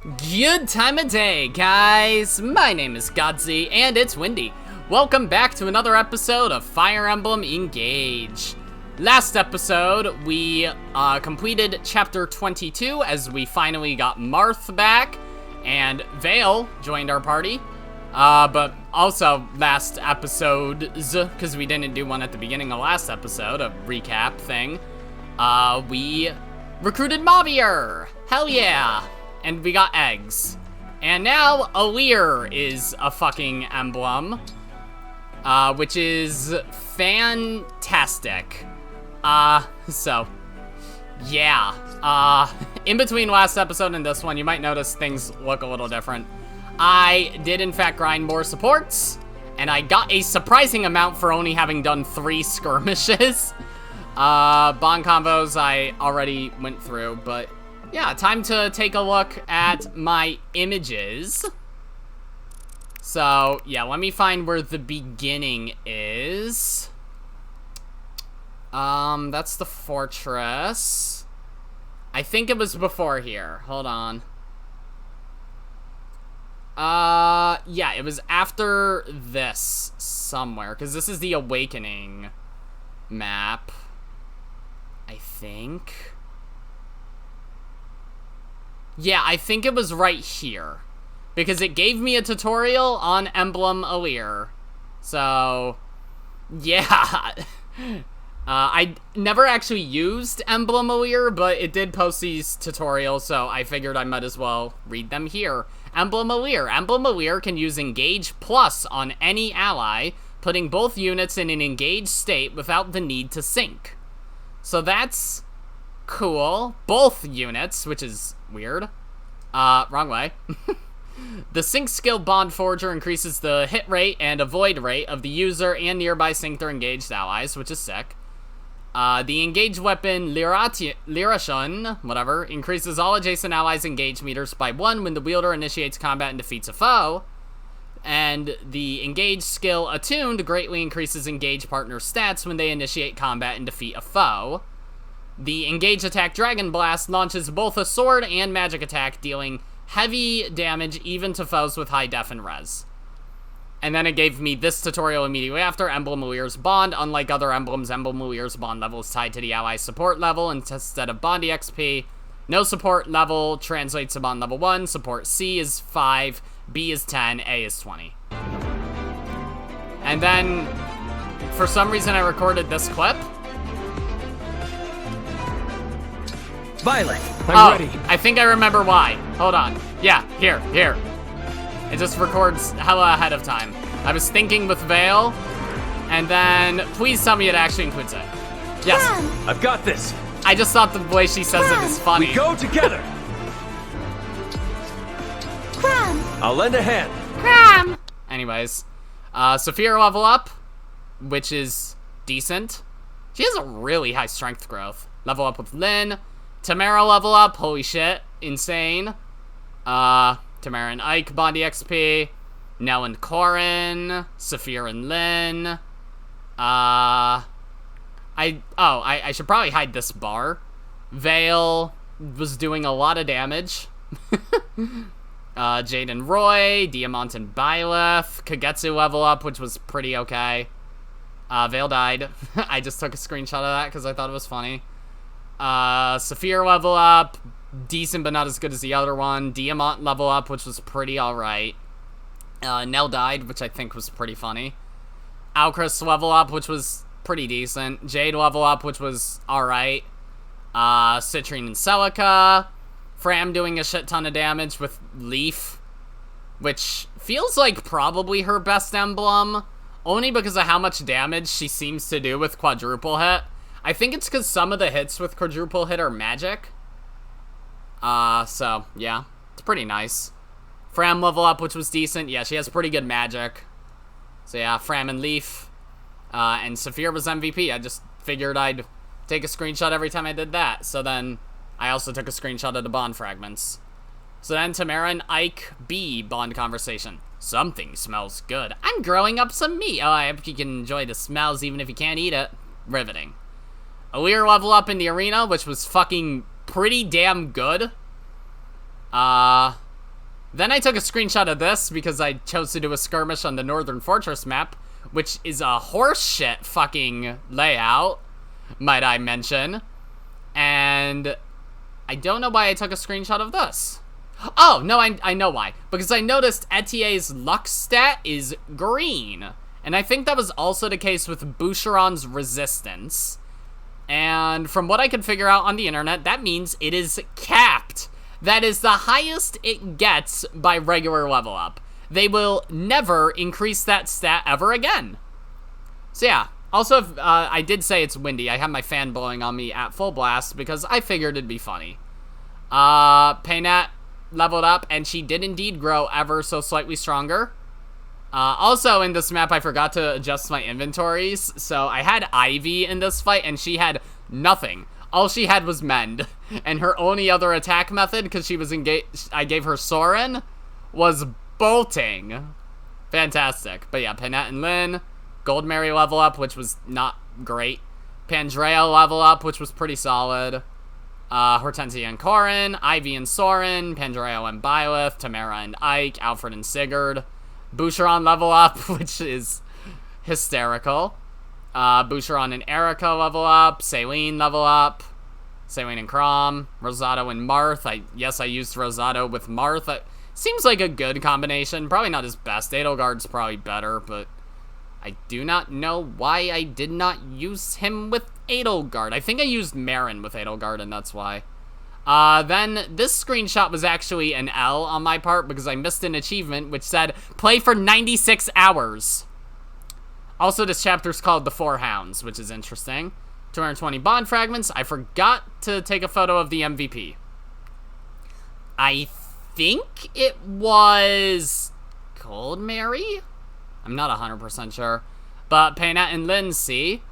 Good time of day, guys! My name is Godzi, and it's windy. Welcome back to another episode of Fire Emblem Engage. Last episode, we completed Chapter 22 as we finally got Marth back, and Vale joined our party. But also, last episodes, because we didn't do one at the beginning of last episode, a recap thing, we recruited Mavier! Hell yeah! And we got eggs. And now, Alir is a fucking emblem. Which is fantastic. So, yeah. In between last episode and this one, you might notice things look a little different. I did, in fact, grind more supports. And I got a surprising amount for only having done 3 skirmishes. Bond combos I already went through, but... yeah, time to take a look at my images. So, yeah, let me find where the beginning is. That's the fortress. I think it was before here. Hold on. Yeah, it was after this somewhere, because this is the Awakening map, I think. Yeah, I think it was right here, because it gave me a tutorial on Emblem Alir. So, yeah. I never actually used Emblem Alir, but it did post these tutorials, so I figured I might as well read them here. Emblem Alir. Emblem Alir can use Engage Plus on any ally, putting both units in an engaged state without the need to sync. So that's... cool. Both units, which is weird. Wrong way. The sync skill Bond Forger increases the hit rate and avoid rate of the user and nearby synced or engaged allies, which is sick. The engaged weapon Lirashun, whatever, increases all adjacent allies' engage meters by 1 when the wielder initiates combat and defeats a foe. And the engaged skill Attuned greatly increases engaged partner stats when they initiate combat and defeat a foe. The engaged attack Dragon Blast launches both a sword and magic attack, dealing heavy damage even to foes with high def and res. And then it gave me this tutorial immediately after, Emblem Alir's Bond. Unlike other emblems, Emblem Alir's Bond level is tied to the ally's support level instead of Bond XP. No support level translates to Bond level 1. Support C is 5, B is 10, A is 20. And then, for some reason I recorded this clip. Violet, I'm ready. I think I remember why. Hold on. Yeah, here. It just records hella ahead of time. I was thinking with Vale, and then please tell me it actually includes it. Yes. I've got this. I just thought the way she says it is funny. We go together. I'll lend a hand. Anyways, Saphira level up, which is decent. She has a really high strength growth. Level up with Lyn. Tamara level up, holy shit, insane. Tamara and Ike, Bondi XP. Nell and Corrin, Saphira and Lyn. I should probably hide this bar. Vale was doing a lot of damage. Jade and Roy, Diamant and Byleth. Kagetsu level up, which was pretty okay. Vale died. I just took a screenshot of that because I thought it was funny. Saphira level up, decent but not as good as the other one. Diamant level up, which was pretty alright. Nell died, which I think was pretty funny. Alcris level up, which was pretty decent. Jade level up, which was alright. Citrine and Celica. Fram doing a shit ton of damage with Leaf, which feels like probably her best emblem, only because of how much damage she seems to do with quadruple hit. I think it's because some of the hits with quadruple hit are magic. So, yeah. It's pretty nice. Fram level up, which was decent. Yeah, she has pretty good magic. So, yeah, Fram and Leaf. And Saphira was MVP. I just figured I'd take a screenshot every time I did that. So then, I also took a screenshot of the Bond fragments. So then, Tamara and Ike B Bond conversation. Something smells good. I'm growing up some meat. Oh, I hope you can enjoy the smells even if you can't eat it. Riveting. Alir level up in the arena, which was fucking pretty damn good. Then I took a screenshot of this because I chose to do a skirmish on the Northern Fortress map, which is a horseshit fucking layout, might I mention. And I don't know why I took a screenshot of this. Oh, no, I know why. Because I noticed Etier's luck stat is green. And I think that was also the case with Boucheron's resistance. And from what I could figure out on the internet, that means it is capped. That is the highest it gets by regular level up. They will never increase that stat ever again. So yeah. Also, if, I did say it's windy. I have my fan blowing on me at full blast because I figured it'd be funny. Paynat leveled up, and she did indeed grow ever so slightly stronger. Also, in this map, I forgot to adjust my inventories. So I had Ivy in this fight, and she had nothing. All she had was Mend. And her only other attack method, because she was engaged, I gave her Soren, was bolting. Fantastic. But yeah, Paynat and Lynn. Gold Mary level up, which was not great. Pandrea level up, which was pretty solid. Hortensia and Corin. Ivy and Soren. Pandrea and Byleth. Tamara and Ike. Alfred and Sigurd. Boucheron level up, which is hysterical. Boucheron and Erica level up. Celine level up. Celine and Crom. Rosato and Marth. Yes, I used Rosato with Marth. Seems like a good combination. Probably not his best. Edelgard's probably better, but I do not know why I did not use him with Edelgard. I think I used Marin with Edelgard, and that's why. Then this screenshot was actually an L on my part because I missed an achievement which said, play for 96 hours. Also, this chapter's called The Four Hounds, which is interesting. 220 bond fragments. I forgot to take a photo of the MVP. I think it was Gold Mary? I'm not 100% sure. But Paynat and Lindsay.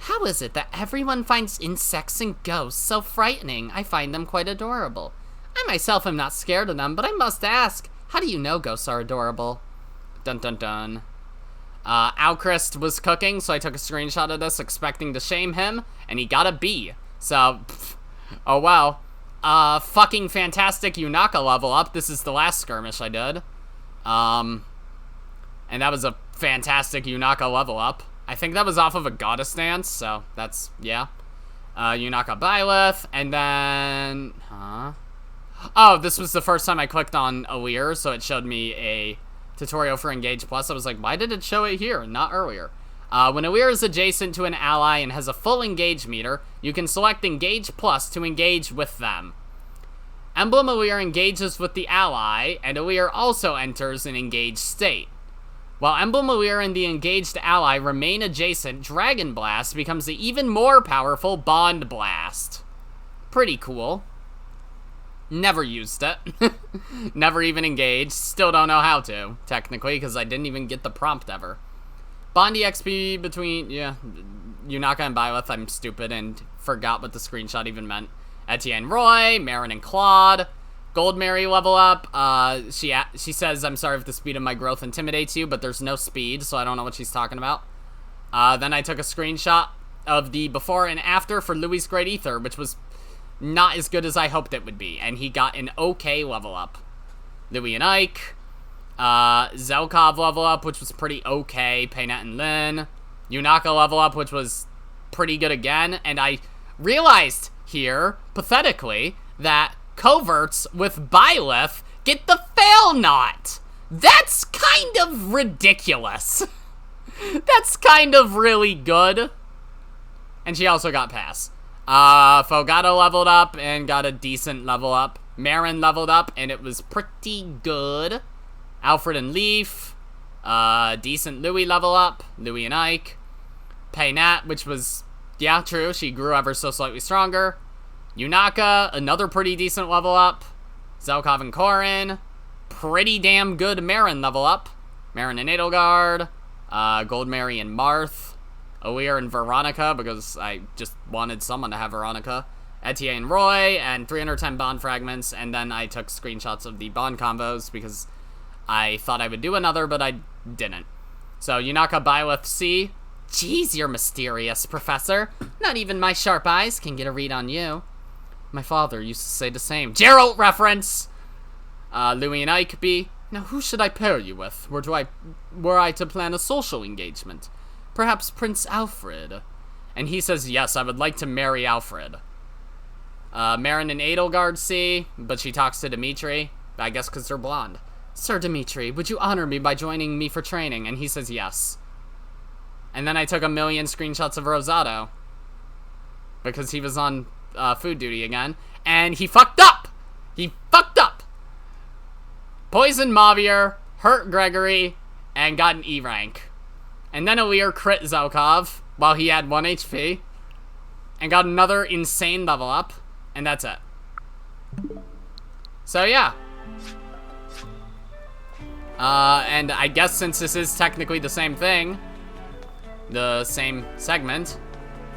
How is it that everyone finds insects and ghosts so frightening? I find them quite adorable. I myself am not scared of them, but I must ask, how do you know ghosts are adorable? Dun dun dun. Alchrist was cooking, so I took a screenshot of this expecting to shame him, and he got a B. So, oh well. Fucking fantastic Yunaka level up. This is the last skirmish I did. And that was a fantastic Yunaka level up. I think that was off of a goddess dance, so that's, yeah. Yunaka Byleth, and then, oh, this was the first time I clicked on Alir, so it showed me a tutorial for Engage Plus. I was like, why did it show it here and not earlier? When Alir is adjacent to an ally and has a full engage meter, you can select Engage Plus to engage with them. Emblem Alir engages with the ally, and Alir also enters an engaged state. While Emblem Alir and the engaged ally remain adjacent, Dragon Blast becomes the even more powerful Bond Blast. Pretty cool. Never used it. Never even engaged. Still don't know how to, technically, because I didn't even get the prompt ever. Bond EXP between, yeah, Yunaka and Byleth. I'm stupid and forgot what the screenshot even meant. Etienne Roy, Marin and Claude. Gold Mary level up. She says, I'm sorry if the speed of my growth intimidates you, but there's no speed, so I don't know what she's talking about. Then I took a screenshot of the before and after for Louis Great Ether, which was not as good as I hoped it would be, and he got an okay level up. Louis and Ike. Zelkov level up, which was pretty okay. Paynat and Lynn. Yunaka level up, which was pretty good again, and I realized here, pathetically, that Coverts with Byleth get the fail not. That's kind of ridiculous. That's kind of really good. And she also got pass. Fogata leveled up and got a decent level up. Marin leveled up and it was pretty good. Alfred and Leaf. Decent Louis level up. Louis and Ike. Paynat, which was, yeah, true. She grew ever so slightly stronger. Yunaka, another pretty decent level up. Zelkov and Corin. Pretty damn good Marin level up. Marin and Edelgard. Gold Mary and Marth. Alir and Veronica, because I just wanted someone to have Veronica. Etienne and Roy, and 310 bond fragments, and then I took screenshots of the bond combos, because I thought I would do another, but I didn't. So, Yunaka Byleth C. Jeez, you're mysterious, Professor. Not even my sharp eyes can get a read on you. My father used to say the same. Geralt reference! Louis and Ike B. Now who should I pair you with? Were I to plan a social engagement? Perhaps Prince Alfred? And he says, yes, I would like to marry Alfred. Marin and Edelgard C, but she talks to Dimitri. I guess because they're blonde. Sir Dimitri, would you honor me by joining me for training? And he says yes. And then I took a million screenshots of Rosado. Because he was on food duty again. And he fucked up! He fucked up! Poisoned Mavier, hurt Gregory, and got an E rank. And then Alir crit Zelkov while he had 1 HP. And got another insane level up. And that's it. So yeah. And I guess since this is technically the same thing, the same segment,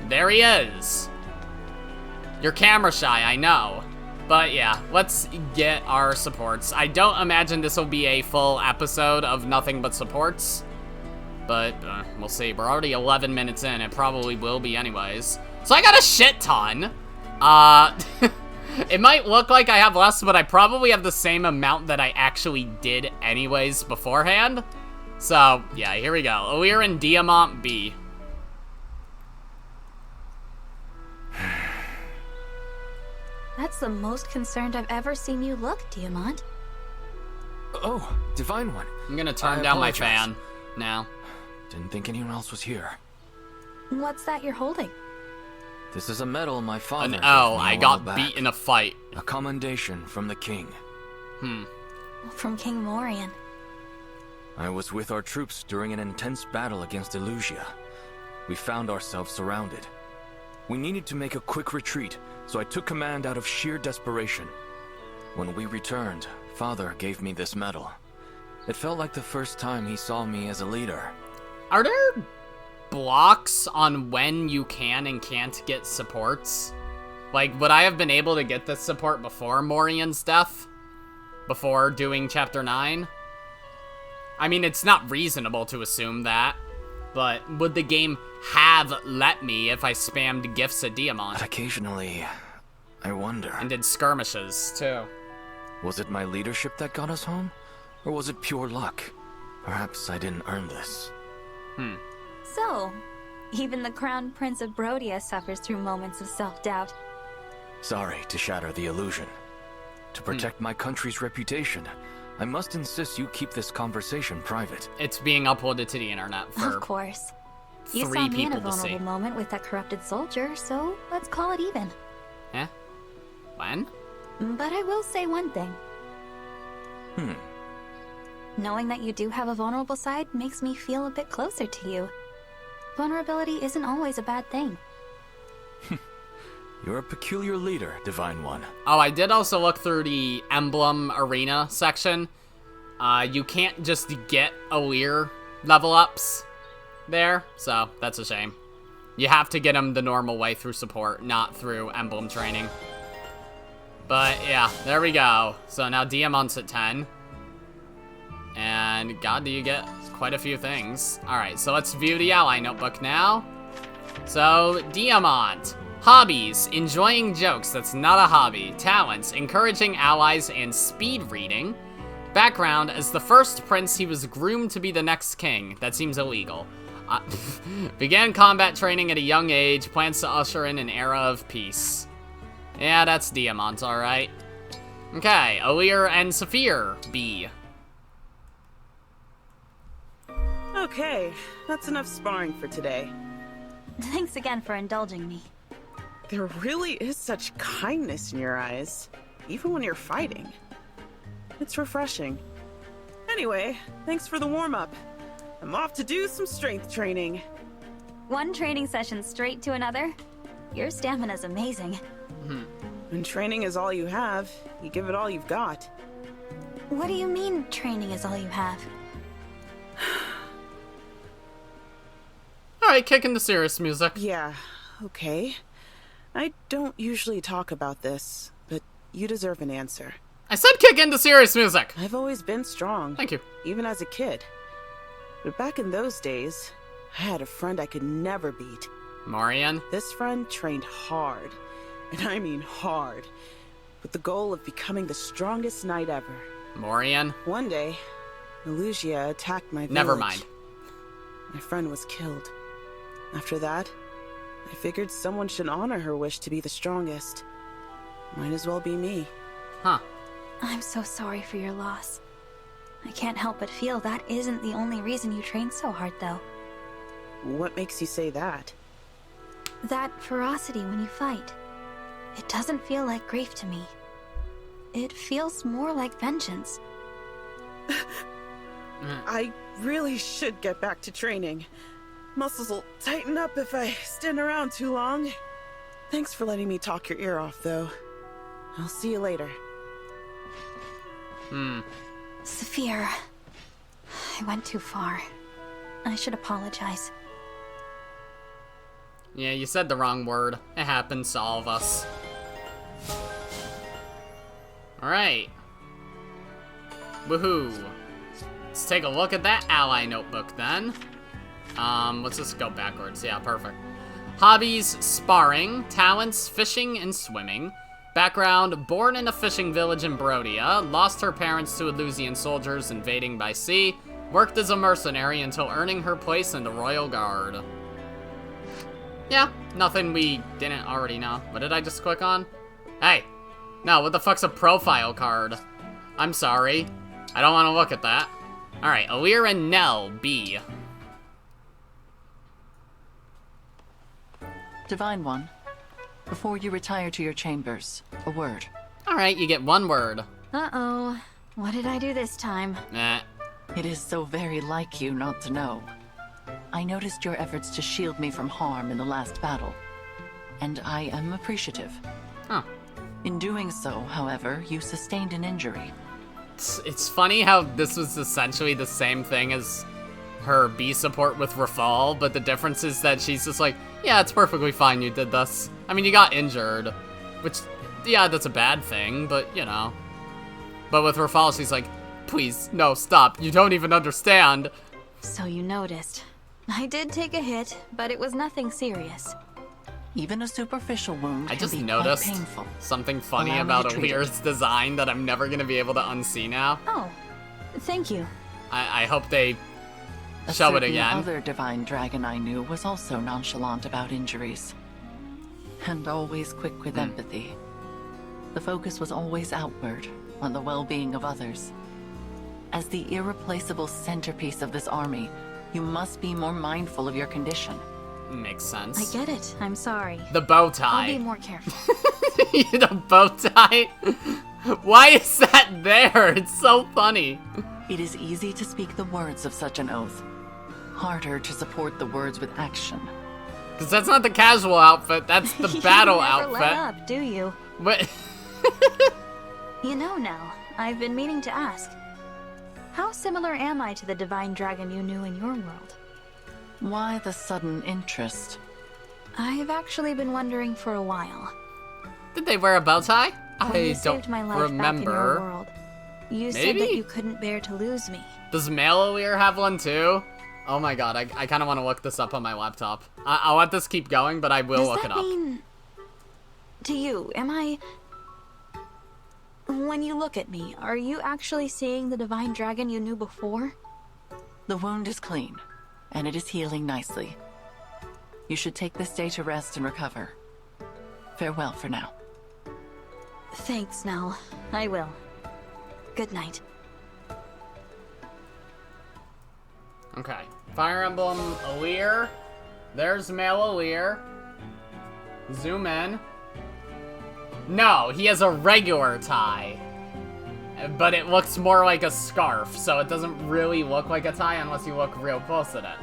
there he is. You're camera shy, I know. But yeah, let's get our supports. I don't imagine this will be a full episode of nothing but supports. But we'll see. We're already 11 minutes in. It probably will be anyways. So I got a shit ton. It might look like I have less, but I probably have the same amount that I actually did anyways beforehand. So, yeah, here we go. Alir and Diamant B. That's the most concerned I've ever seen you look, Diamant. Oh, Divine One. I'm gonna turn down my fan now. Didn't think anyone else was here. What's that you're holding? This is a medal my father An gave L. me I a got while beat back. in a fight. A commendation from the king. From King Morian. I was with our troops during an intense battle against Illusia. We found ourselves surrounded. We needed to make a quick retreat, so I took command out of sheer desperation. When we returned, Father gave me this medal. It felt like the first time he saw me as a leader. Are there blocks on when you can and can't get supports? Like, would I have been able to get this support before Morian's death? Before doing Chapter 9? I mean, it's not reasonable to assume that. But would the game have let me if I spammed gifts at Diamant? But occasionally, I wonder. And did skirmishes, too. Was it my leadership that got us home? Or was it pure luck? Perhaps I didn't earn this. So, even the Crown Prince of Brodia suffers through moments of self-doubt. Sorry to shatter the illusion. To protect my country's reputation, I must insist you keep this conversation private. It's being uploaded to the internet for Of course. You saw 3 me in a people to see. vulnerable moment with that corrupted soldier, so let's call it even. Eh? When? But I will say one thing. Knowing that you do have a vulnerable side makes me feel a bit closer to you. Vulnerability isn't always a bad thing. You're a peculiar leader, Divine One. Oh, I did also look through the Emblem Arena section. You can't just get Alir level ups there, so that's a shame. You have to get them the normal way through support, not through Emblem training. But yeah, there we go. So now Diamant's at 10. And God, do you get quite a few things. Alright, so let's view the ally notebook now. So, Diamant. Hobbies, enjoying jokes, that's not a hobby. Talents, encouraging allies and speed reading. Background, as the first prince, he was groomed to be the next king. That seems illegal. Began combat training at a young age, plans to usher in an era of peace. Yeah, that's Diamant, alright. Okay, Alir and Saphir, B. Okay, that's enough sparring for today. Thanks again for indulging me. There really is such kindness in your eyes, even when you're fighting. It's refreshing. Anyway, thanks for the warm-up. I'm off to do some strength training. One training session straight to another? Your stamina's amazing. When training is all you have, you give it all you've got. What do you mean, training is all you have? Alright, kick into serious music. Yeah, okay. I don't usually talk about this, but you deserve an answer. I said kick into serious music! I've always been strong. Thank you. Even as a kid. But back in those days, I had a friend I could never beat. Morian? This friend trained hard, and I mean hard, with the goal of becoming the strongest knight ever. Morian? One day, Elusia attacked my village. Never mind. My friend was killed. After that, I figured someone should honor her wish to be the strongest. Might as well be me. Huh. I'm so sorry for your loss. I can't help but feel that isn't the only reason you train so hard, though. What makes you say that? That ferocity when you fight. It doesn't feel like grief to me. It feels more like vengeance. I really should get back to training. Muscles will tighten up if I stand around too long. Thanks for letting me talk your ear off, though. I'll see you later. Saphir, I went too far. I should apologize. Yeah, you said the wrong word. It happens to all of us. Alright. Woohoo. Let's take a look at that ally notebook then. Let's just go backwards. Yeah, perfect. Hobbies, sparring. Talents, fishing and swimming. Background, born in a fishing village in Brodia. Lost her parents to Elusian soldiers invading by sea. Worked as a mercenary until earning her place in the Royal Guard. Yeah, nothing we didn't already know. What did I just click on? Hey! No, what the fuck's a profile card? I'm sorry. I don't want to look at that. Alright, Alir and Nell, B. Divine One, before you retire to your chambers, a word. Alright, you get one word. Uh-oh. What did I do this time? Eh. It is so very like you not to know. I noticed your efforts to shield me from harm in the last battle, and I am appreciative. Huh. In doing so, however, you sustained an injury. It's funny how this was essentially the same thing as her B support with Rafal, but the difference is that she's just like, yeah, it's perfectly fine you did this. I mean, you got injured, which, yeah, that's a bad thing, but, you know. But with Rafal, she's like, please, no, stop, you don't even understand. So you noticed. I did take a hit, but it was nothing serious. Even a superficial wound I can just be noticed quite painful. something funny Allow me about to treat Alir's design that I'm never going to be able to unsee now. Oh, thank you. I hope they A show it certain again. other divine dragon I knew was also nonchalant about injuries. And always quick with empathy. The focus was always outward, on the well-being of others. As the irreplaceable centerpiece of this army, you must be more mindful of your condition. Makes sense. I get it. I'm sorry. The bow I'll tie. be more careful. The bow tie? Why is that there? It's so funny. It is easy to speak the words of such an oath. Harder to support the words with action. Because that's not the casual outfit, that's the battle You never outfit. let up, do you? But You know now, I've been meaning to ask. How similar am I to the divine dragon you knew in your world? Why the sudden interest? I've actually been wondering for a while. did they wear a bow tie? When I you don't saved my life back in your remember. world, you said Maybe? that you couldn't bear to lose me. Does Malelir have one too? Oh my god, I kind of want to look this up on my laptop. I'll let this keep going, but I will Does look that it up. mean... To you, am I... When you look at me, are you actually seeing the divine dragon you knew before? The wound is clean, and it is healing nicely. You should take this day to rest and recover. Farewell for now. Thanks, Nell. I will. Good night. Okay. Fire Emblem Alir. There's male Alir. Zoom in. No, he has a regular tie. But it looks more like a scarf, so it doesn't really look like a tie unless you look real close at it.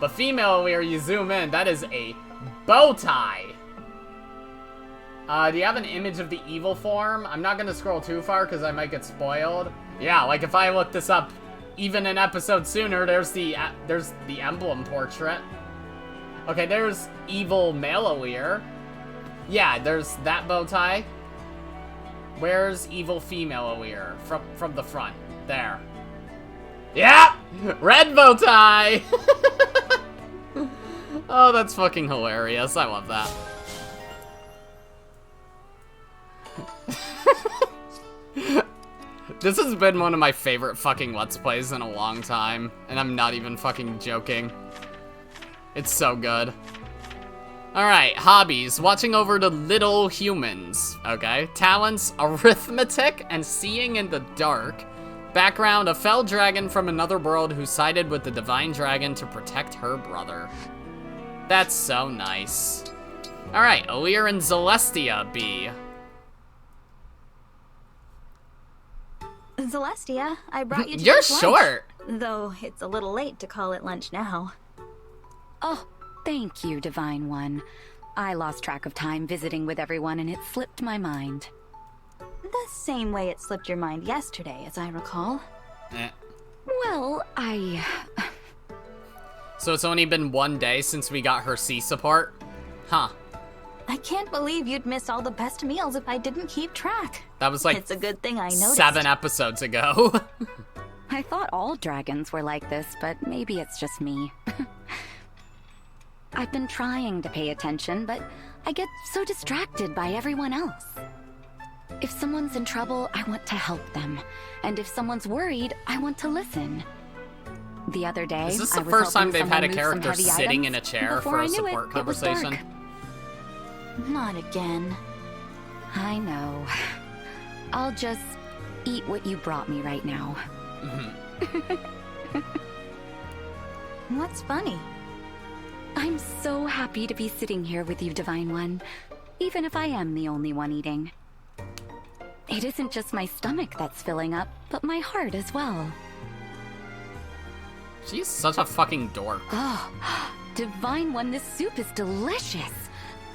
But female Alir, you zoom in, that is a bow tie. Do you have an image of the evil form? I'm not gonna scroll too far because I might get spoiled. Yeah, like if I look this up even an episode sooner, there's the Emblem portrait. Okay, there's evil male Alir. Yeah, there's that bow tie. Where's evil female Alir? From the front. There. Yeah! Red bow tie! Oh, that's fucking hilarious. I love that. This has been one of my favorite fucking Let's Plays in a long time, and I'm not even fucking joking. It's so good. Alright, hobbies. Watching over the little humans. Okay. Talents, arithmetic and seeing in the dark. Background, a fell dragon from another world who sided with the divine dragon to protect her brother. That's so nice. Alright, Alir and Celestia B. Celestia, I brought you to You're lunch, short. though it's a little late to call it lunch now. Oh, thank you, Divine One. I lost track of time visiting with everyone and it slipped my mind. The same way it slipped your mind yesterday, as I recall. Well, So it's only been 1 day since we got her C support? Huh. I can't believe you'd miss all the best meals if I didn't keep track. That was like It's a good thing I noticed. 7 episodes ago. I thought all dragons were like this, but maybe it's just me. I've been trying to pay attention, but I get so distracted by everyone else. If someone's in trouble, I want to help them. And if someone's worried, I want to listen. The other day, Is this I the was first time helping they've had a someone move some character heavy sitting items, in a chair before for I a knew support it was dark. conversation? Not again. I know. I'll just eat what you brought me right now. What's funny? I'm so happy to be sitting here with you, Divine One, even if I am the only one eating. It isn't just my stomach that's filling up, but my heart as well. She's such a fucking dork. Oh, Divine One, this soup is delicious.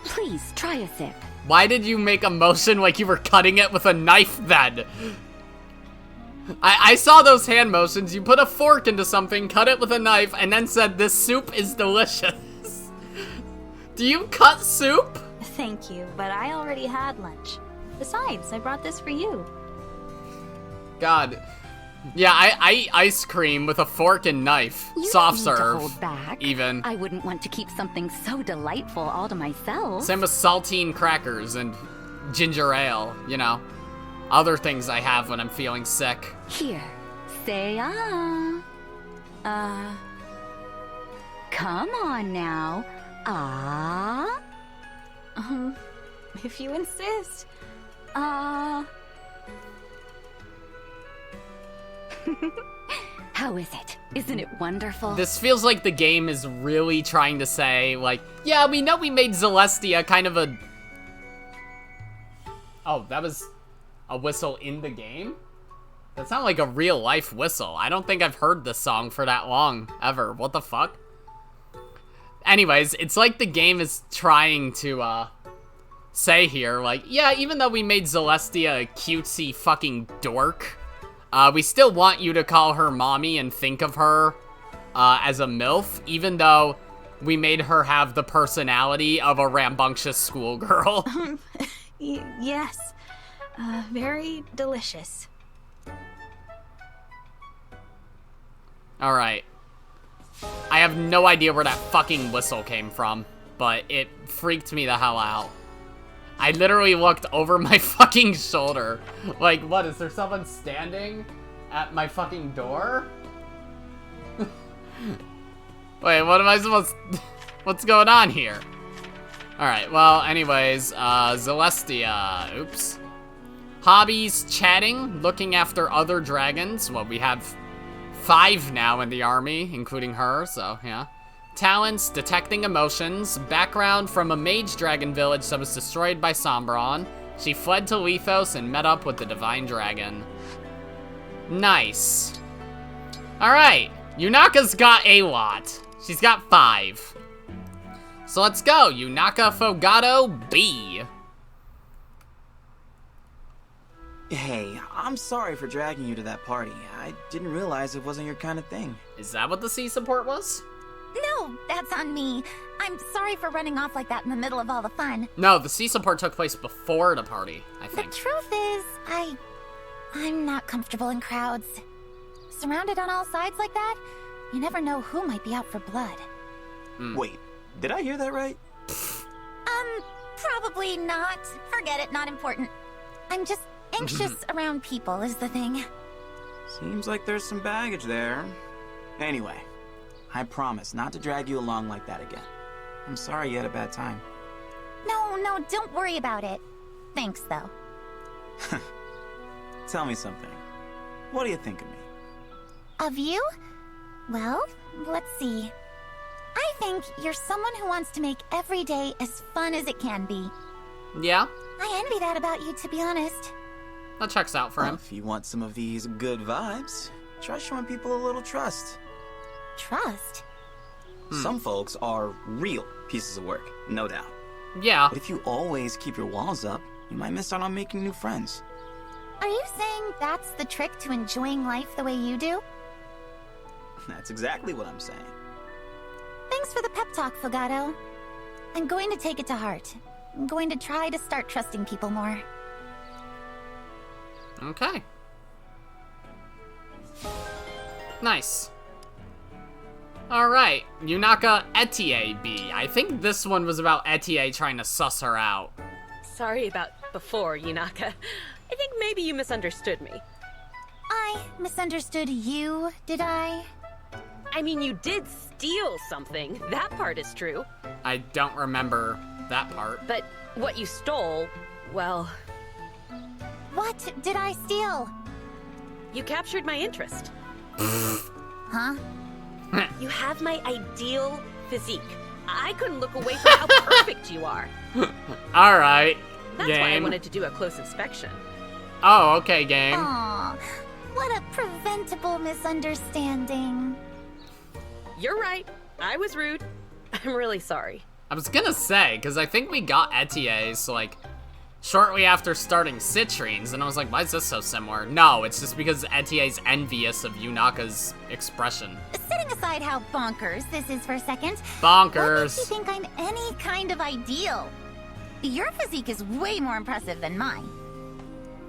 Please, try a sip. Why did you make a motion like you were cutting it with a knife then? I saw those hand motions. You put a fork into something, cut it with a knife, and then said, "This soup is delicious." Do you cut soup? Thank you, but I already had lunch. Besides, I brought this for you. God. Yeah, I eat ice cream with a fork and knife. You Soft don't need serve. to hold back. Even. I wouldn't want to keep something so delightful all to myself. Same with saltine crackers and ginger ale, you know. Other things I have when I'm feeling sick. Here, say Come on now. If you insist. How is it? Isn't it wonderful? This feels like the game is really trying to say, like, yeah, we know we made Celestia kind of a... Oh, that was a whistle in the game? That sounded like a real-life whistle. I don't think I've heard this song for that long, ever. What the fuck? Anyways, it's like the game is trying to, say here, like, yeah, even though we made Celestia a cutesy fucking dork, we still want you to call her mommy and think of her, as a MILF, even though we made her have the personality of a rambunctious schoolgirl. Yes. Very delicious. Alright. I have no idea where that fucking whistle came from, but it freaked me the hell out. I literally looked over my fucking shoulder. Like, what, is there someone standing at my fucking door? Wait, what am I supposed to... What's going on here? Alright, well, anyways, Celestia, oops. Hobbies, chatting, looking after other dragons. Well, we have 5 now in the army, including her, so, yeah. Talents, detecting emotions. Background, from a mage dragon village that was destroyed by Sombron. She fled to Lethos and met up with the divine dragon. Nice. Alright, Yunaka's got a lot. She's got 5. So let's go, Yunaka Fogato B. Hey, I'm sorry for dragging you to that party. I didn't realize it wasn't your kind of thing. Is that what the C support was? No, that's on me. I'm sorry for running off like that in the middle of all the fun. No, the C support took place before the party, I The think. truth is, I'm not comfortable in crowds. Surrounded on all sides like that, you never know who might be out for blood. Wait, did I hear that right? Probably not. Forget it, not important. I'm just anxious around people is the thing. Seems like there's some baggage there. Anyway, I promise not to drag you along like that again. I'm sorry you had a bad time. No, don't worry about it. Thanks, though. Tell me something. What do you think of me? Of you? Well, let's see. I think you're someone who wants to make every day as fun as it can be. Yeah, I envy that about you, to be honest. that checks out for Well, him. if you want some of these good vibes, try showing people a little trust. Trust? Some folks are real pieces of work, no doubt. Yeah. But if you always keep your walls up, you might miss out on making new friends. Are you saying that's the trick to enjoying life the way you do? That's exactly what I'm saying. Thanks for the pep talk, Fogato. I'm going to take it to heart. I'm going to try to start trusting people more. Okay. Nice. Alright, Yunaka Etier B. I think this one was about Etier trying to suss her out. Sorry about before, Yunaka. I think maybe you misunderstood me. I misunderstood you, did I? I mean, you did steal something. That part is true. I don't remember that part. But what you stole, well, What did I steal? you captured my interest. Huh? You have my ideal physique. I couldn't look away from how perfect you are. Alright, That's why I game. wanted to do a close inspection. Oh, okay, game. Aw, what a preventable misunderstanding. You're right. I was rude. I'm really sorry. I was gonna say, because I think we got Etier's, like, shortly after starting Citrines, and I was like, why is this so similar? No, it's just because Etier's envious of Yunaka's expression. Setting aside how bonkers this is for a second, Bonkers. what makes you think I'm any kind of ideal? Your physique is way more impressive than mine.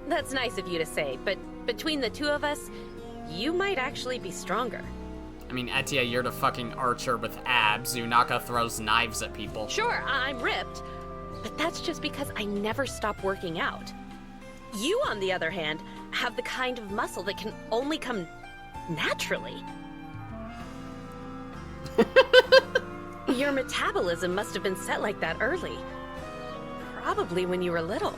That's nice of you to say, but between the two of us, you might actually be stronger. I mean, Etier, you're the fucking archer with abs. Yunaka throws knives at people. Sure, I'm ripped, but that's just because I never stop working out. You, on the other hand, have the kind of muscle that can only come naturally. Your metabolism must have been set like that early. Probably when you were little.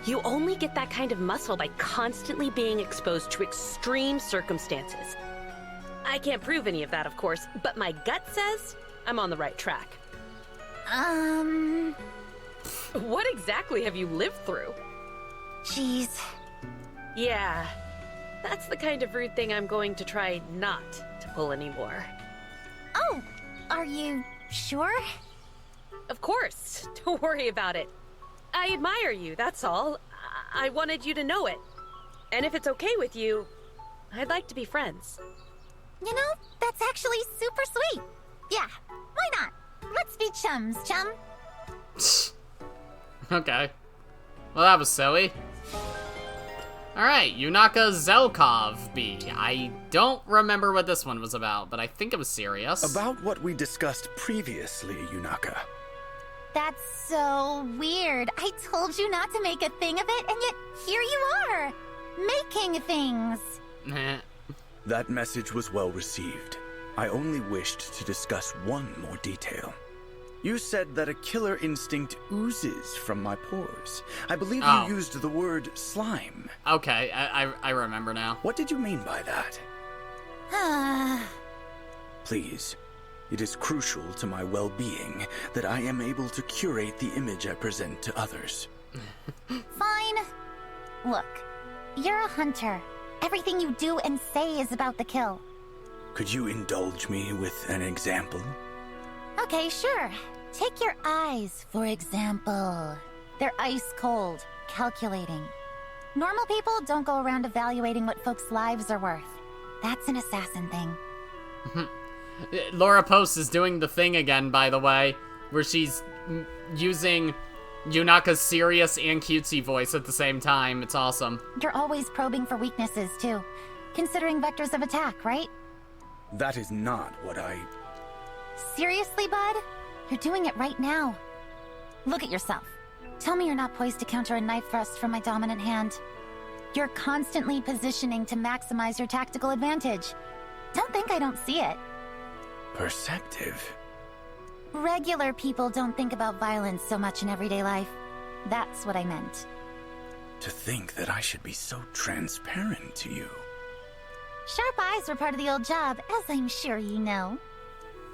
You only get that kind of muscle by constantly being exposed to extreme circumstances. I can't prove any of that, of course, but my gut says I'm on the right track. What exactly have you lived through? Jeez. Yeah, that's the kind of rude thing I'm going to try not to pull anymore. Oh, are you sure? Of course, don't worry about it. I admire you, that's all. I wanted you to know it. And if it's okay with you, I'd like to be friends. You know, that's actually super sweet. Yeah, why not? Let's be chums, chum. Okay. Well, that was silly. Alright, Yunaka Zelkov B. I don't remember what this one was about, but I think it was serious. About what we discussed previously, Yunaka. That's so weird. I told you not to make a thing of it, and yet here you are, making things. That message was well received. I only wished to discuss one more detail. You said that a killer instinct oozes from my pores. I believe Oh. you used the word slime. Okay, I remember now. What did you mean by that? Ah, Please, it is crucial to my well-being that I am able to curate the image I present to others. fine. Look, you're a hunter. Everything you do and say is about the kill. Could you indulge me with an example? Okay, sure. Take your eyes, for example. They're ice cold, calculating. Normal people don't go around evaluating what folks' lives are worth. That's an assassin thing. Laura Post is doing the thing again, by the way, where she's using Yunaka's serious and cutesy voice at the same time. It's awesome. You're always probing for weaknesses, too. Considering vectors of attack, right? That is not what I... Seriously, bud? You're doing it right now. Look at yourself. Tell me you're not poised to counter a knife thrust from my dominant hand. You're constantly positioning to maximize your tactical advantage. Don't think I don't see it. Perceptive. Regular people don't think about violence so much in everyday life. That's what I meant. To think that I should be so transparent to you. Sharp eyes were part of the old job, as I'm sure you know.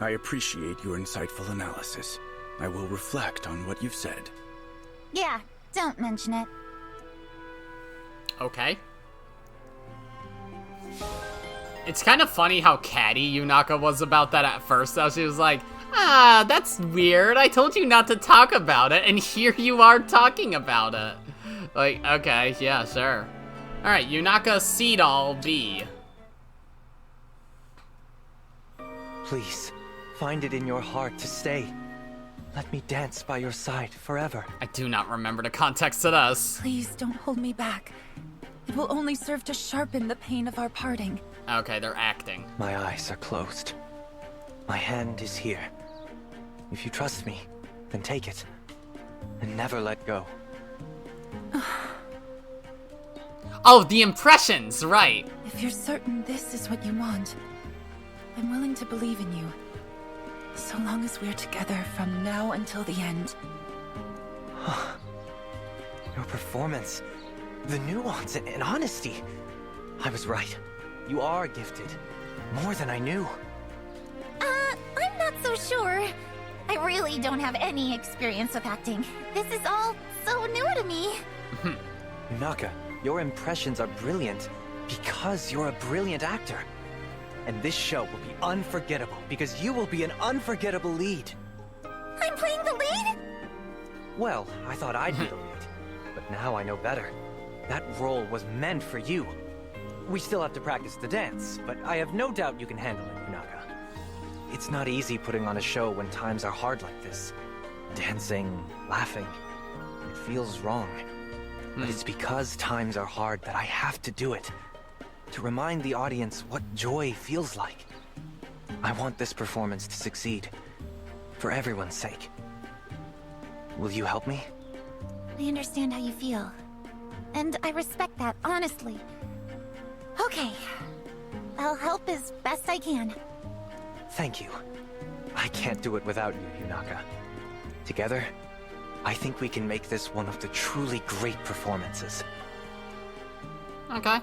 I appreciate your insightful analysis. I will reflect on what you've said. Yeah, don't mention it. Okay. It's kind of funny how catty Yunaka was about that at first, though. She was like, ah, that's weird. I told you not to talk about it, and here you are talking about it. Like, okay, yeah, sure. Alright, Yunaka Seedall B. Please, find it in your heart to stay. Let me dance by your side forever. I do not remember the context to this. Please don't hold me back. It will only serve to sharpen the pain of our parting. Okay, they're acting. My eyes are closed. My hand is here. If you trust me, then take it. And never let go. Oh, the impressions, right. If you're certain this is what you want, I'm willing to believe in you. So long as we're together from now until the end. Your performance, the nuance and honesty. I was right. You are gifted. More than I knew. I'm not so sure. I really don't have any experience with acting. This is all so new to me. Yunaka, your impressions are brilliant because you're a brilliant actor. And this show will be unforgettable because you will be an unforgettable lead. I'm playing the lead? Well, I thought I'd be the lead, but now I know better. That role was meant for you. We still have to practice the dance, but I have no doubt you can handle it, Yunaka. It's not easy putting on a show when times are hard like this. Dancing, laughing, it feels wrong. But it's because times are hard that I have to do it. To remind the audience what joy feels like. I want this performance to succeed. For everyone's sake. Will you help me? I understand how you feel. And I respect that, honestly. Okay. I'll help as best I can. Thank you. I can't do it without you, Yunaka. Together, I think we can make this one of the truly great performances. Okay.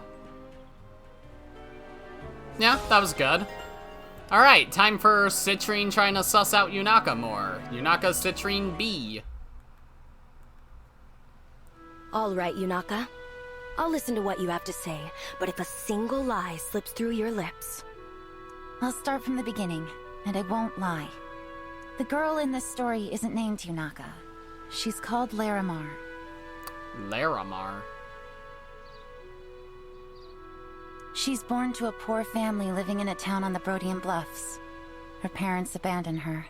Yeah, that was good. Alright, time for Citrine trying to suss out Yunaka more. Yunaka Citrine B. Alright, Yunaka. I'll listen to what you have to say, but if a single lie slips through your lips... I'll start from the beginning, and I won't lie. The girl in this story isn't named Yunaka. She's called Larimar. Larimar? She's born to a poor family living in a town on the Brodian Bluffs. Her parents abandoned her.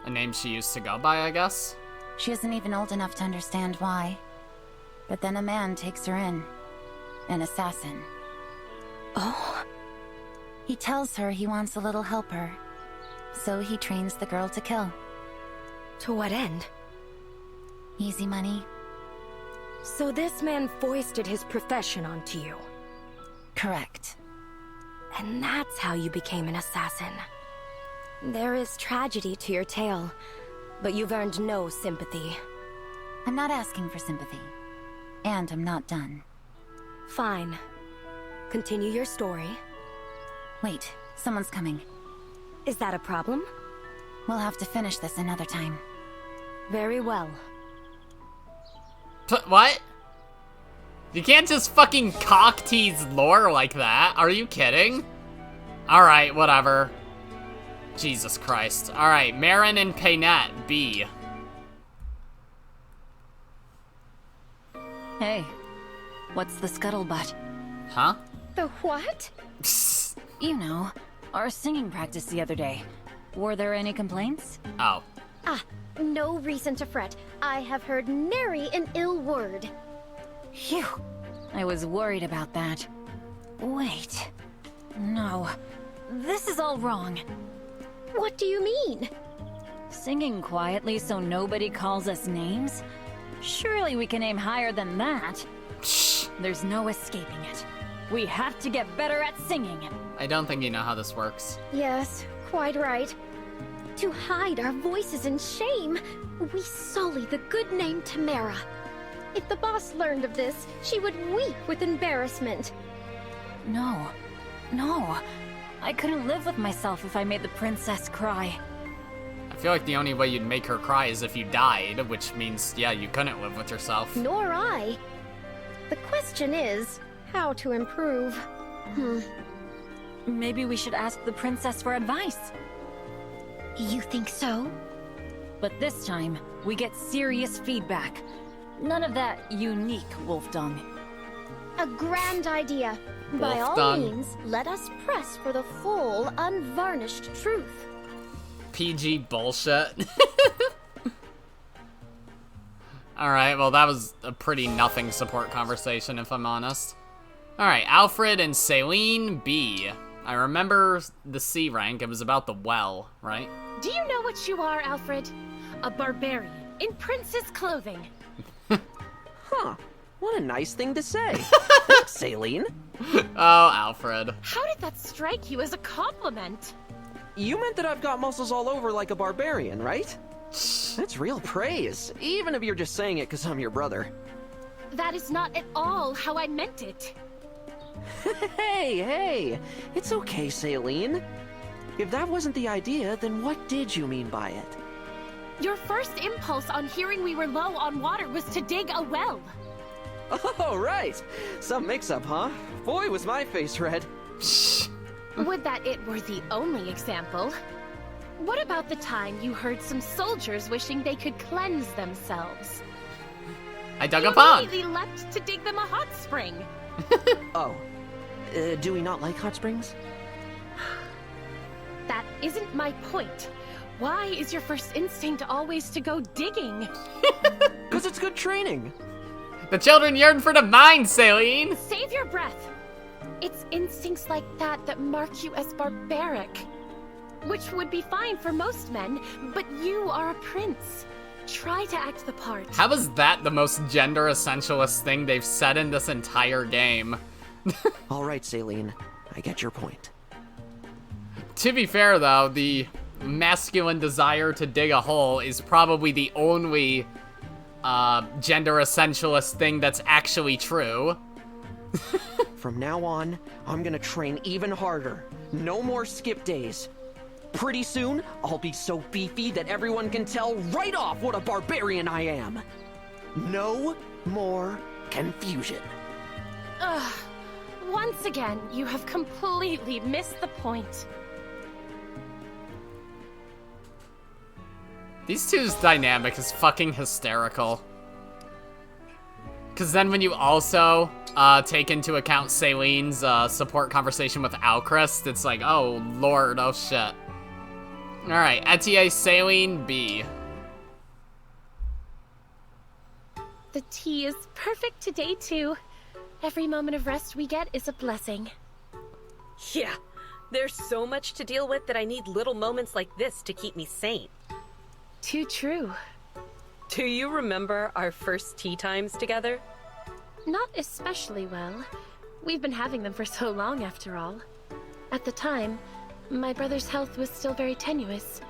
A name she used to go by, I guess? She isn't even old enough to understand why. But then a man takes her in. An assassin. Oh? He tells her he wants a little helper. So he trains the girl to kill. To what end? Easy money. So this man foisted his profession onto you? Correct. And that's how you became an assassin. There is tragedy to your tale, but you've earned no sympathy. I'm not asking for sympathy. And I'm not done. Fine. Continue your story. Wait, someone's coming. Is that a problem? We'll have to finish this another time. Very well. What? You can't just fucking cock tease lore like that. Are you kidding? Alright, whatever. Jesus Christ. Alright, Marin and Paynette, B. Hey, what's the scuttlebutt? Huh? The what? You know, our singing practice the other day. Were there any complaints? Oh. Ah, no reason to fret. I have heard nary an ill word. Phew. I was worried about that. Wait. No. This is all wrong. What do you mean? Singing quietly so nobody calls us names? Surely we can aim higher than that. There's no escaping it. We have to get better at singing. I don't think you know how this works. Yes, quite right. To hide our voices in shame, we sully the good name Tamara. If the boss learned of this, she would weep with embarrassment. No. I couldn't live with myself if I made the princess cry. I feel like the only way you'd make her cry is if you died, which means, yeah, you couldn't live with yourself. Nor I. The question is, how to improve. Maybe we should ask the princess for advice. You think so? But this time, we get serious feedback. None of that unique wolf dung. A grand idea. By Wolf all dung. means, let us press for the full, unvarnished truth. PG bullshit. Alright, well that was a pretty nothing support conversation, if I'm honest. Alright, Alfred and Celine B. I remember the C rank, it was about the well, right? Do you know what you are, Alfred? A barbarian in princess clothing. Huh. What a nice thing to say. Thanks, Celine. Oh, Alfred. How did that strike you as a compliment? You meant that I've got muscles all over like a barbarian, right? That's real praise, even if you're just saying it because I'm your brother. That is not at all how I meant it. Hey, it's okay, Celine. If that wasn't the idea, then what did you mean by it? Your first impulse on hearing we were low on water was to dig a well. Oh, right. Some mix-up, huh? Boy, was my face red. Would that it were the only example. What about the time you heard some soldiers wishing they could cleanse themselves? I dug a pond. You immediately leapt to dig them a hot spring. Oh. Do we not like hot springs? That isn't my point. Why is your first instinct always to go digging? Because it's good training. The children yearn for the mine, Celine. Save your breath. It's instincts like that that mark you as barbaric. Which would be fine for most men, but you are a prince. Try to act the part. How is that the most gender essentialist thing they've said in this entire game? All right, Celine. I get your point. To be fair, though, the masculine desire to dig a hole is probably the only gender essentialist thing that's actually true. From now on, I'm gonna train even harder. No more skip days. Pretty soon, I'll be so beefy that everyone can tell right off what a barbarian I am. No more confusion. Ugh. Once again, you have completely missed the point. These two's dynamic is fucking hysterical. Because then when you also take into account Celine's support conversation with Alchrist, it's like, oh lord, oh shit. Alright, Etienne, Celine, B. The tea is perfect today, too. Every moment of rest we get is a blessing. Yeah, there's so much to deal with that I need little moments like this to keep me sane. Too true. Do you remember our first tea times together? Not especially well. We've been having them for so long, after all. At the time, my brother's health was still very tenuous.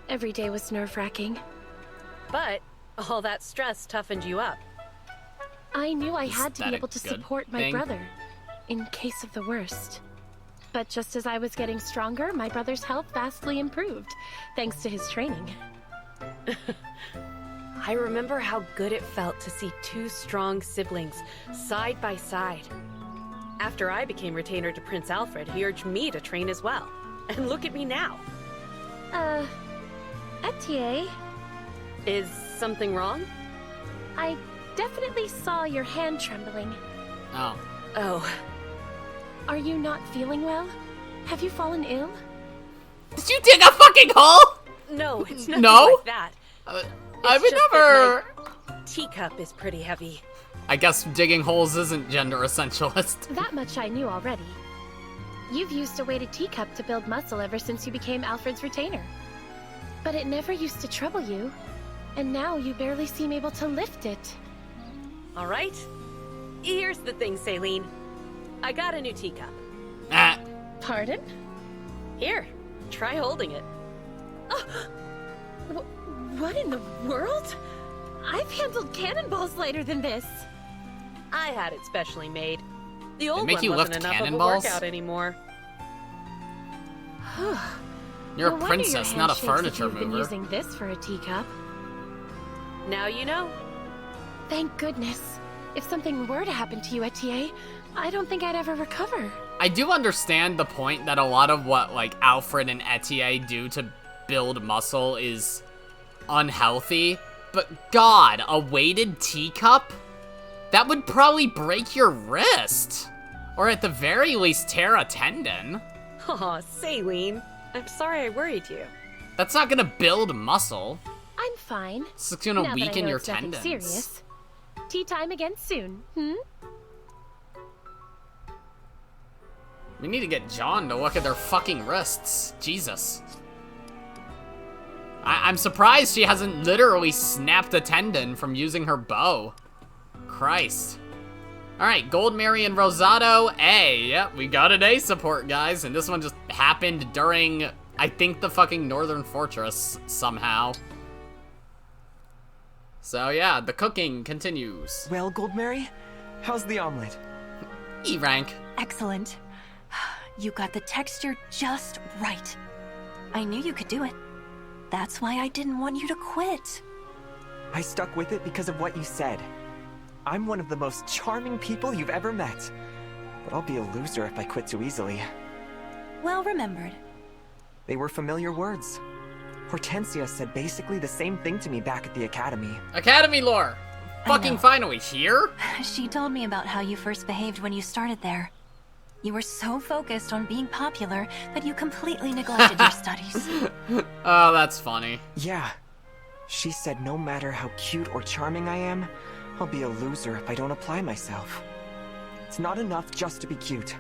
Every day was nerve-wracking. But all that stress toughened you up. I knew I had to be able to support my thing? brother, in case of the worst. But just as I was getting stronger, my brother's health vastly improved, thanks to his training. I remember how good it felt to see two strong siblings, side by side. After I became retainer to Prince Alfred, he urged me to train as well. And look at me now. Etienne? Is something wrong? I definitely saw your hand trembling. Oh. Oh. Are you not feeling well? Have you fallen ill? Did you dig a fucking hole? No, it's nothing No? like that. I would never... My teacup is pretty heavy. I guess digging holes isn't gender essentialist. That much I knew already. You've used a weighted teacup to build muscle ever since you became Alfred's retainer. But it never used to trouble you. And now you barely seem able to lift it. All right. Here's the thing, Celine. I got a new teacup. Pardon? Here, try holding it. What in the world? I've handled cannonballs lighter than this. I had it specially made. The old make one you wasn't lift enough of a cannonballs? workout anymore. You're No a wonder princess, your not a hand shakes if furniture you've been mover. using this for a teacup. Now you know. Thank goodness. If something were to happen to you, Etienne, I don't think I'd ever recover. I do understand the point that a lot of what, like, Alfred and Etienne do to build muscle is unhealthy, but God, a weighted teacup? That would probably break your wrist. Or at the very least, tear a tendon. Aw, Celine. I'm sorry I worried you. That's not gonna build muscle. I'm fine. It's gonna Now that I weaken know your it's nothing tendons. serious. Tea time again soon, hmm? We need to get John to look at their fucking wrists. Jesus. I'm surprised she hasn't literally snapped a tendon from using her bow. Christ. Alright, Gold, Mary, and Rosado, A. Yep, we got an A support, guys. And this one just happened during, I think, the fucking Northern Fortress somehow. So yeah, the cooking continues. Well, Goldmary, how's the omelet? E rank. Excellent. You got the texture just right. I knew you could do it. That's why I didn't want you to quit. I stuck with it because of what you said. I'm one of the most charming people you've ever met. But I'll be a loser if I quit too easily. Well remembered. They were familiar words. Hortensia said basically the same thing to me back at the academy. Academy lore! Fucking finally here? She told me about how you first behaved when you started there. You were so focused on being popular that you completely neglected your studies. Oh, that's funny. Yeah. She said no matter how cute or charming I am, I'll be a loser if I don't apply myself. It's not enough just to be cute.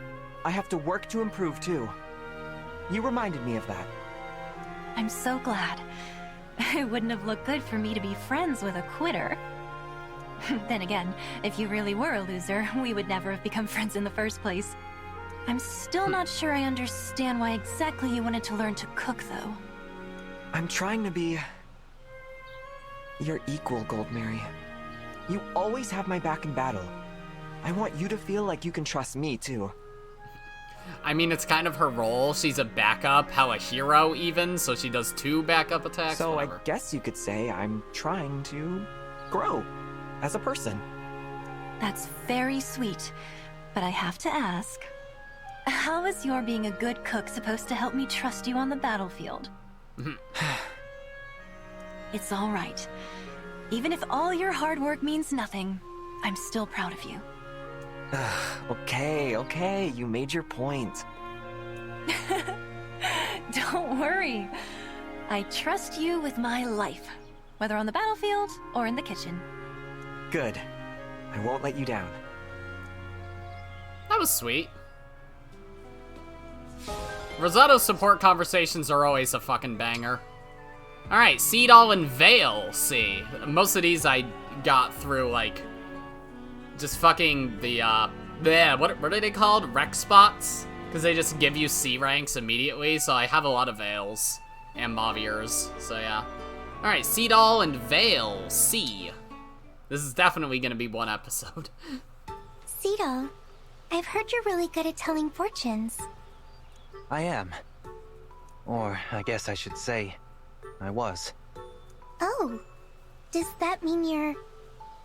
I have to work to improve too. You reminded me of that. I'm so glad. It wouldn't have looked good for me to be friends with a quitter. Then again, if you really were a loser, we would never have become friends in the first place. I'm still not sure I understand why exactly you wanted to learn to cook, though. I'm trying to be your equal, Goldmary. You always have my back in battle. I want you to feel like you can trust me, too. I mean, it's kind of her role. She's a backup, how a hero even, so she does 2 backup attacks. So whatever. I guess you could say I'm trying to grow as a person. That's very sweet, but I have to ask, how is your being a good cook supposed to help me trust you on the battlefield? It's all right. Even if all your hard work means nothing, I'm still proud of you. Okay, you made your point. Don't worry. I trust you with my life, whether on the battlefield or in the kitchen. Good. I won't let you down. That was sweet. Rosato's support conversations are always a fucking banger. Alright, Seedall and Vale, see. Most of these I got through, like, just fucking the, what are they called? Rec spots? Because they just give you C ranks immediately, so I have a lot of Vales and Maviers, so yeah. Alright, Seedall and Vale, C. This is definitely gonna be one episode. Cedal, I've heard you're really good at telling fortunes. I am. Or, I guess I should say, I was. Oh, does that mean you're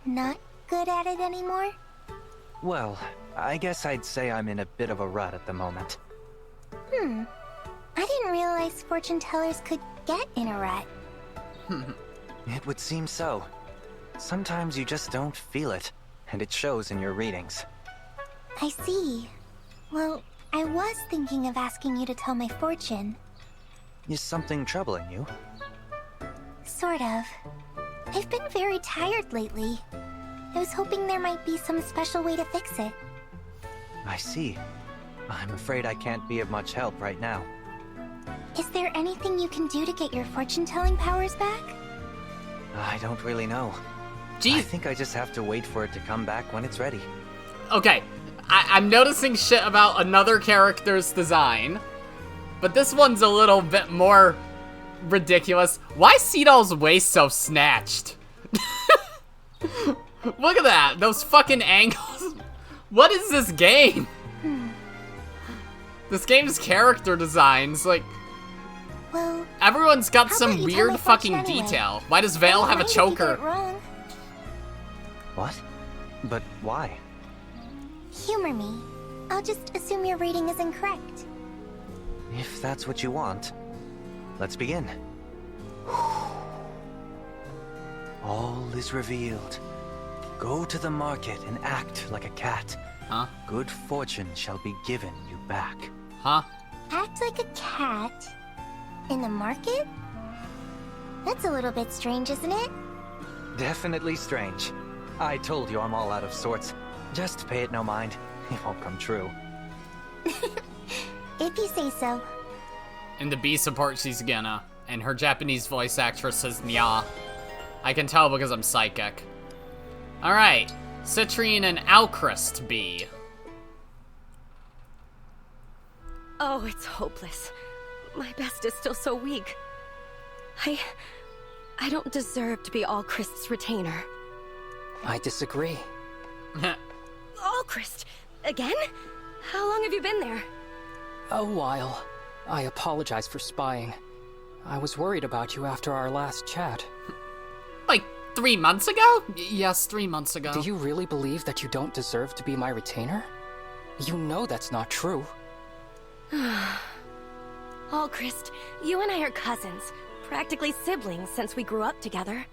not good at it anymore? Well, I guess I'd say I'm in a bit of a rut at the moment. I didn't realize fortune tellers could get in a rut. It would seem so. Sometimes you just don't feel it, and it shows in your readings. I see. Well, I was thinking of asking you to tell my fortune. Is something troubling you? Sort of. I've been very tired lately. I was hoping there might be some special way to fix it. I see. I'm afraid I can't be of much help right now. Is there anything you can do to get your fortune-telling powers back? I don't really know. I think I just have to wait for it to come back when it's ready. Okay, I'm noticing shit about another character's design, but this one's a little bit more ridiculous. Why is Seedall's waist so snatched? Look at that, those fucking angles. What is this game? This game's character designs, like, well, everyone's got some weird fucking detail. Why does Vale have a choker? What? But why? Humor me. I'll just assume your rating is incorrect. If that's what you want, let's begin. All is revealed. Go to the market and act like a cat. Huh? Good fortune shall be given you back. Huh? Act like a cat? In the market? That's a little bit strange, isn't it? Definitely strange. I told you I'm all out of sorts. Just pay it no mind. It won't come true. If you say so. In the B support, she's gonna. And her Japanese voice actress says nya. I can tell because I'm psychic. Alright. Citrine and Alchrist B. Oh, it's hopeless. My best is still so weak. I don't deserve to be Alchrist's retainer. I disagree. Alchrist? Again? How long have you been there? A while. I apologize for spying. I was worried about you after our last chat. Like 3 months ago? Yes, 3 months ago. Do you really believe that you don't deserve to be my retainer? You know that's not true. Alchrist, you and I are cousins, practically siblings since we grew up together.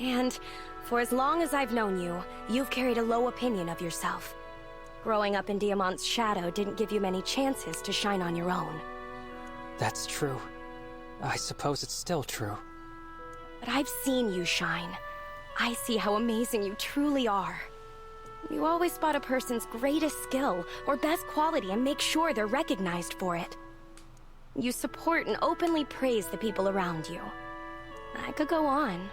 And for as long as I've known you, you've carried a low opinion of yourself. Growing up in Diamant's shadow didn't give you many chances to shine on your own. That's true. I suppose it's still true. But I've seen you shine. I see how amazing you truly are. You always spot a person's greatest skill or best quality and make sure they're recognized for it. You support and openly praise the people around you. I could go on.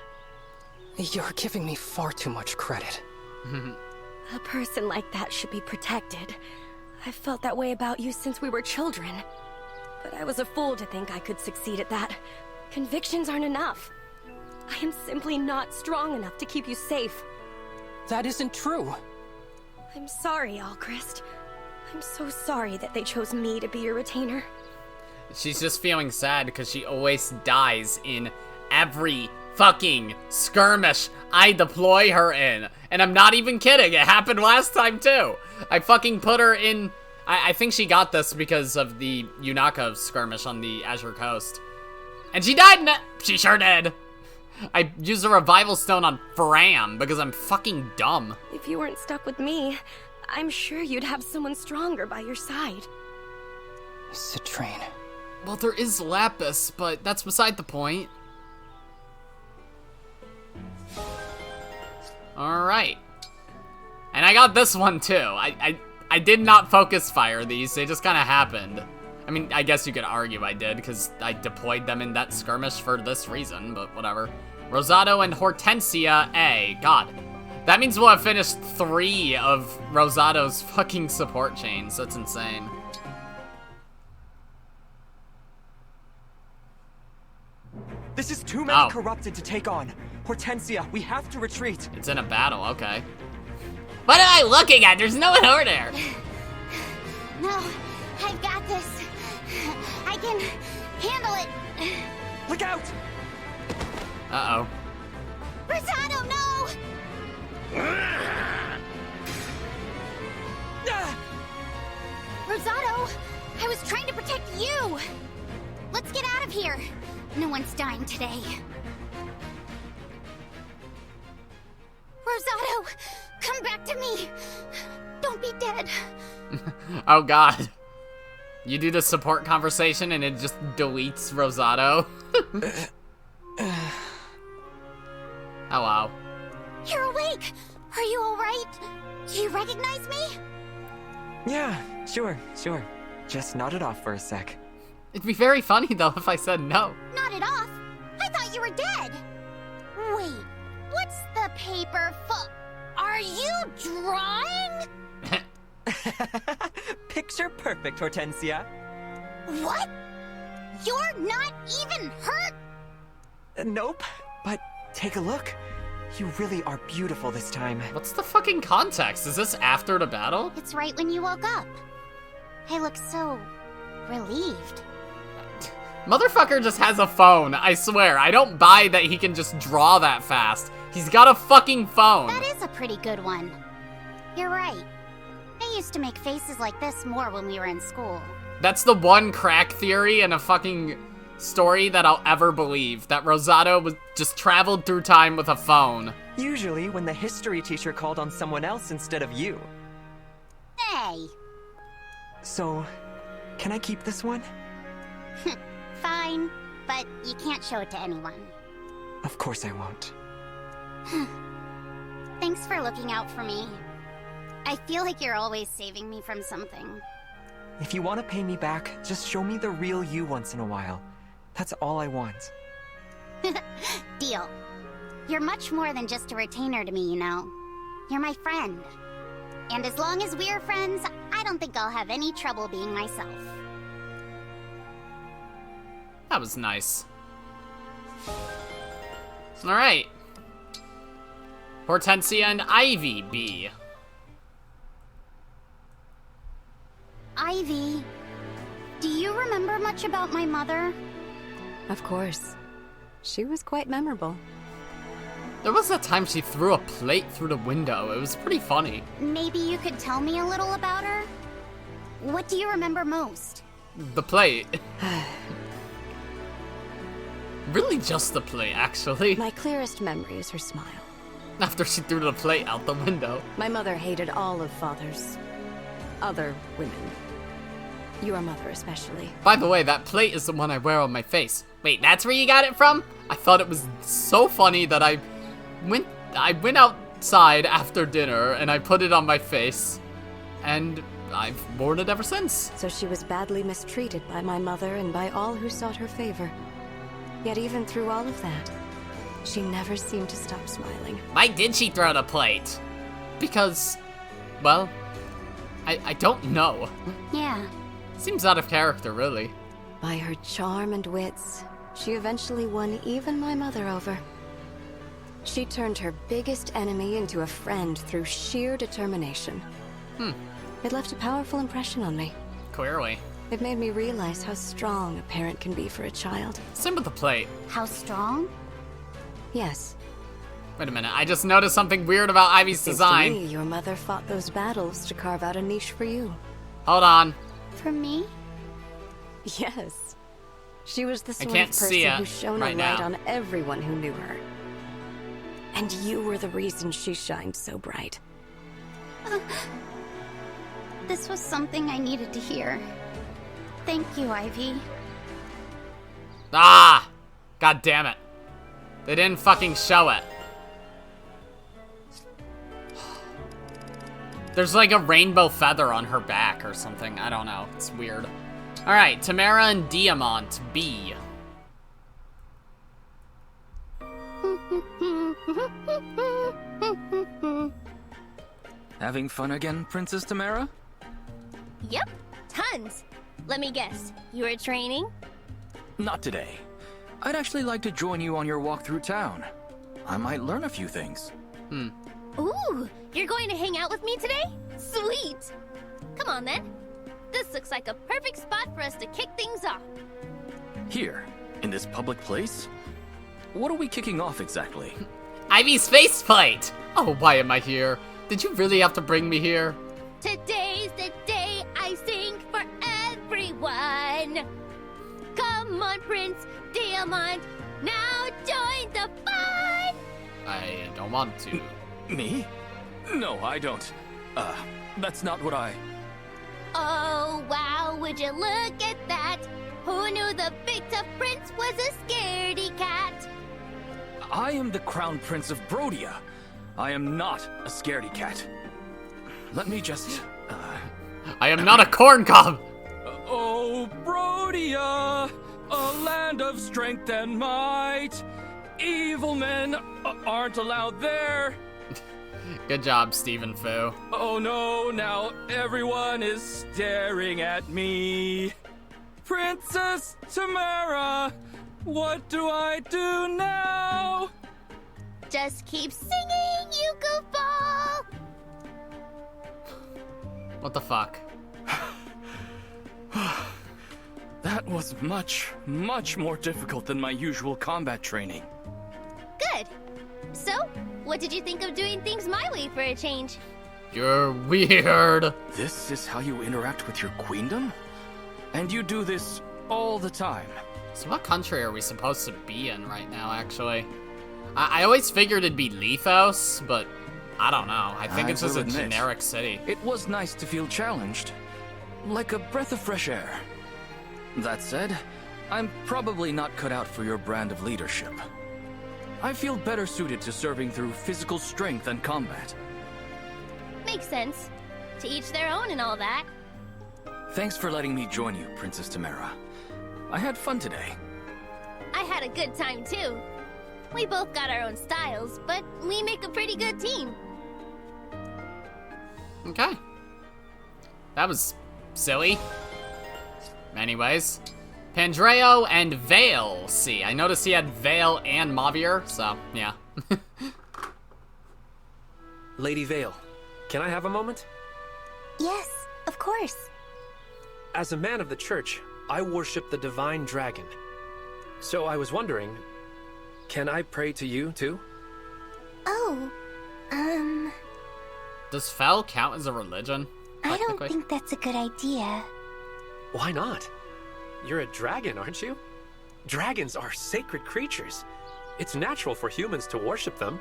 You're giving me far too much credit. A person like that should be protected. I've felt that way about you since we were children. But I was a fool to think I could succeed at that. Convictions aren't enough. I am simply not strong enough to keep you safe. That isn't true. I'm sorry, Alchrist. I'm so sorry that they chose me to be your retainer. She's just feeling sad because she always dies in every fucking skirmish I deploy her in. And I'm not even kidding, it happened last time too. I fucking put her in... I think she got this because of the Yunaka skirmish on the Azure Coast. And she died in it! She sure did! I used a revival stone on Fram because I'm fucking dumb. If you weren't stuck with me, I'm sure you'd have someone stronger by your side. Citrine. Well, there is Lapis, but that's beside the point. Alright. And I got this one too. I did not focus fire these, they just kind of happened. I mean, I guess you could argue I did, because I deployed them in that skirmish for this reason, but whatever. Rosado and Hortensia A. God. That means we'll have finished 3 of Rosado's fucking support chains. That's insane. This is too many corrupted to take on. Hortensia, we have to retreat. It's in a battle, okay. What am I looking at? There's no one over there. No, I've got this. I can handle it. Look out! Uh-oh. Rosado, no! Rosado, I was trying to protect you. Let's get out of here. No one's dying today. Rosado, come back to me. Don't be dead. Oh god. You do the support conversation and it just deletes Rosado. Oh wow. You're awake. Are you alright? Do you recognize me? Yeah, sure. Just nod it off for a sec. It'd be very funny though if I said no. Nod it off? I thought you were dead. Wait, what's the paper for? Are you drawing? Picture perfect, Hortensia. What? You're not even hurt? Nope, but take a look. You really are beautiful this time. What's the fucking context? Is this after the battle? It's right when you woke up. I look so relieved. Motherfucker just has a phone, I swear. I don't buy that he can just draw that fast. He's got a fucking phone. That is a pretty good one. You're right. I used to make faces like this more when we were in school. That's the one crack theory in a fucking story that I'll ever believe. That Rosado was just traveled through time with a phone. Usually when the history teacher called on someone else instead of you. Hey. So, can I keep this one? Fine, but you can't show it to anyone. Of course I won't. Thanks for looking out for me. I feel like you're always saving me from something. If you want to pay me back, just show me the real you once in a while. That's all I want. Deal. You're much more than just a retainer to me, you know. You're my friend. And as long as we're friends, I don't think I'll have any trouble being myself. That was nice. Alright. Hortensia and Ivy B. Ivy, do you remember much about my mother? Of course. She was quite memorable. There was that time she threw a plate through the window. It was pretty funny. Maybe you could tell me a little about her? What do you remember most? The plate. Really just the plate, actually. My clearest memory is her smile. After she threw the plate out the window. My mother hated all of Father's other women. Your mother especially. By the way, that plate is the one I wear on my face. Wait, that's where you got it from? I thought it was so funny that I went outside after dinner and I put it on my face. And I've worn it ever since. So she was badly mistreated by my mother and by all who sought her favor. Yet even through all of that, she never seemed to stop smiling. Why did she throw the plate? Because, well, I don't know. Yeah. Seems out of character, really. By her charm and wits, she eventually won even my mother over. She turned her biggest enemy into a friend through sheer determination. It left a powerful impression on me. Clearly. It made me realize how strong a parent can be for a child. Same with the plate. How strong? Yes. Wait a minute, I just noticed something weird about Ivy's Seems design. to me your mother fought those battles to carve out a niche for you. Hold on. For me? Yes. She was the sort of can't person see it who shone right a light now. on everyone who knew her. And you were the reason she shined so bright. This was something I needed to hear. Thank you, Ivy. Ah! God damn it. They didn't fucking show it. There's like a rainbow feather on her back or something. I don't know. It's weird. Alright, Tamara and Diamant B. Having fun again, Princess Tamara? Yep, tons. Let me guess, you were training? Not today. I'd actually like to join you on your walk through town. I might learn a few things. Ooh, you're going to hang out with me today? Sweet! Come on then. This looks like a perfect spot for us to kick things off. Here, in this public place? What are we kicking off exactly? Ivy's faceplate! Oh, why am I here? Did you really have to bring me here? Today's the day I sing for everyone. Come on, Prince Diamant, now join the fun! I don't want to. Me? No, I don't. That's not what I... Oh, wow, would you look at that? Who knew the big tough prince was a scaredy cat? I am the Crown Prince of Brodia. I am not a scaredy cat. Let me just... I am not a corn cob! Oh, Brodia, a land of strength and might. Evil men aren't allowed there. Good job, Stephen Fu. Oh no, now everyone is staring at me. Princess Tamara, what do I do now? Just keep singing, you goofball! What the fuck? That was much, much more difficult than my usual combat training. Good. So, what did you think of doing things my way for a change? You're weird. This is how you interact with your queendom? And you do this all the time? So what country are we supposed to be in right now, actually? I always figured it'd be Lethos, but I don't know. I think it's just a generic city. It was nice to feel challenged. Like a breath of fresh air. That said, I'm probably not cut out for your brand of leadership. I feel better suited to serving through physical strength and combat. Makes sense. To each their own and all that. Thanks for letting me join you, Princess Tamara. I had fun today. I had a good time too. We both got our own styles, but we make a pretty good team. Okay. That was silly. Anyways. Pandreo and Vale. See, I noticed he had Vale and Mavier, so yeah. Lady Vale, can I have a moment? Yes, of course. As a man of the church, I worship the divine dragon. So I was wondering, can I pray to you too? Oh, Does Fel count as a religion? I don't think that's a good idea. Why not? You're a dragon, aren't you? Dragons are sacred creatures. It's natural for humans to worship them.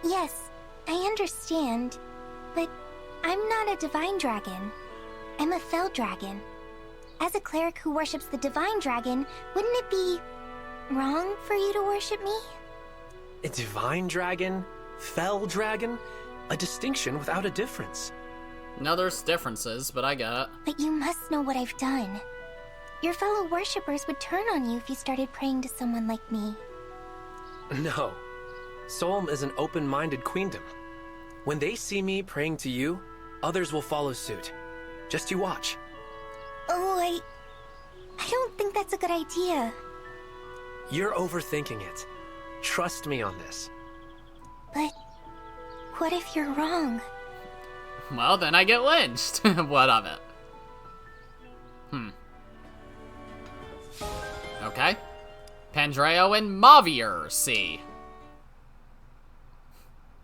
Yes, I understand, but I'm not a divine dragon. I'm a fell dragon. As a cleric who worships the divine dragon, wouldn't it be wrong for you to worship me? A divine dragon? Fell dragon? A distinction without a difference. No, there's differences, but I get it. But you must know what I've done. Your fellow worshippers would turn on you if you started praying to someone like me. No. Solm is an open-minded queendom. When they see me praying to you, others will follow suit. Just you watch. Oh, I don't think that's a good idea. You're overthinking it. Trust me on this. But what if you're wrong? Well, then I get lynched. What of it? Okay. Pandreo and Mavier, see.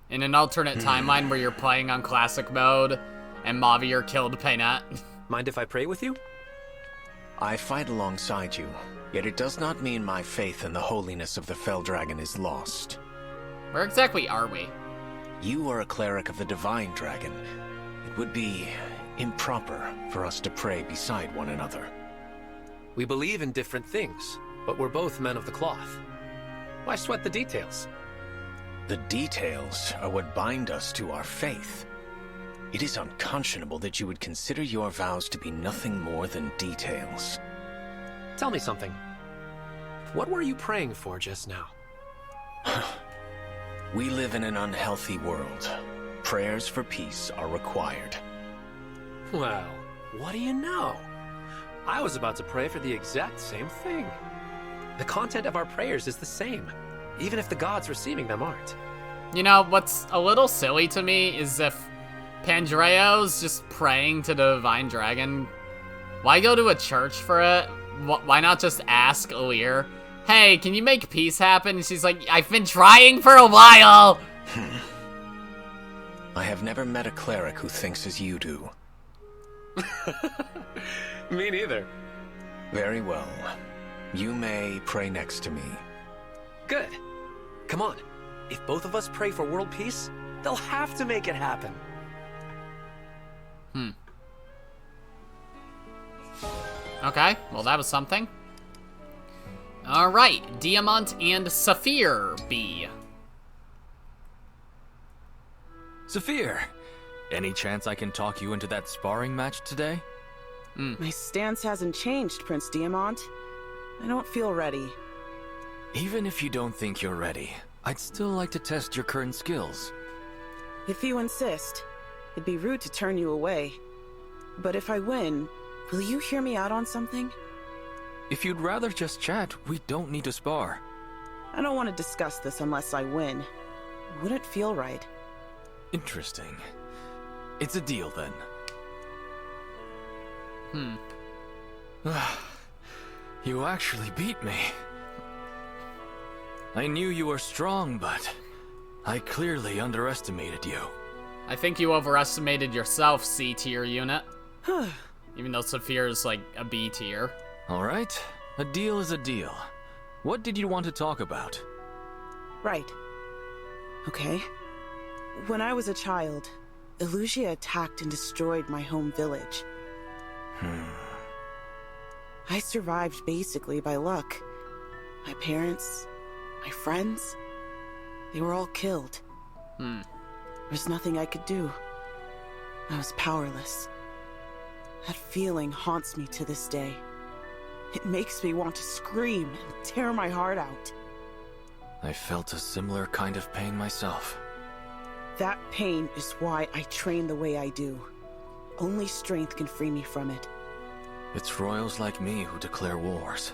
In an alternate timeline where you're playing on classic mode and Mavier killed Paynette. Mind if I pray with you? I fight alongside you, yet it does not mean my faith in the holiness of the Fell Dragon is lost. Where exactly are we? You are a cleric of the Divine Dragon. It would be improper for us to pray beside one another. We believe in different things, but we're both men of the cloth. Why sweat the details? The details are what bind us to our faith. It is unconscionable that you would consider your vows to be nothing more than details. Tell me something. What were you praying for just now? We live in an unhealthy world. Prayers for peace are required. Well, what do you know? I was about to pray for the exact same thing. The content of our prayers is the same, even if the gods receiving them aren't. You know, what's a little silly to me is if Pandreo's just praying to the Divine Dragon, why go to a church for it? Why not just ask Alir, hey, can you make peace happen? And she's like, I've been trying for a while! I have never met a cleric who thinks as you do. Me neither. Very well. You may pray next to me. Good. Come on. If both of us pray for world peace, they'll have to make it happen. Okay, well that was something. Alright, Diamant and Saphir B. Saphir, any chance I can talk you into that sparring match today? My stance hasn't changed, Prince Diamant. I don't feel ready. Even if you don't think you're ready, I'd still like to test your current skills. If you insist, it'd be rude to turn you away. But if I win, will you hear me out on something? If you'd rather just chat, we don't need to spar. I don't want to discuss this unless I win. Wouldn't feel right. Interesting. It's a deal then. You actually beat me. I knew you were strong, but I clearly underestimated you. I think you overestimated yourself, C tier unit. Even though Saphir is like a B tier. Alright, a deal is a deal. What did you want to talk about? Right. Okay. When I was a child, Illusia attacked and destroyed my home village. I survived basically by luck. My parents, my friends, they were all killed. There's nothing I could do. I was powerless. That feeling haunts me to this day. It makes me want to scream and tear my heart out. I felt a similar kind of pain myself. That pain is why I train the way I do. Only strength can free me from it. It's royals like me who declare wars,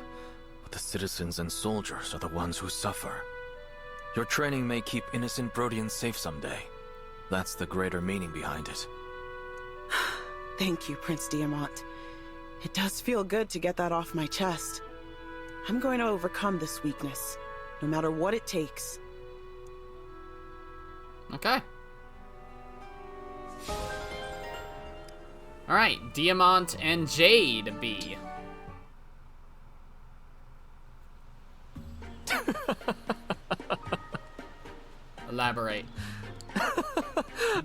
but the citizens and soldiers are the ones who suffer. Your training may keep innocent Brodians safe someday. That's the greater meaning behind it. Thank you, Prince Diamant. It does feel good to get that off my chest. I'm going to overcome this weakness, no matter what it takes. Okay. Alright, Diamant and Jade B. Elaborate.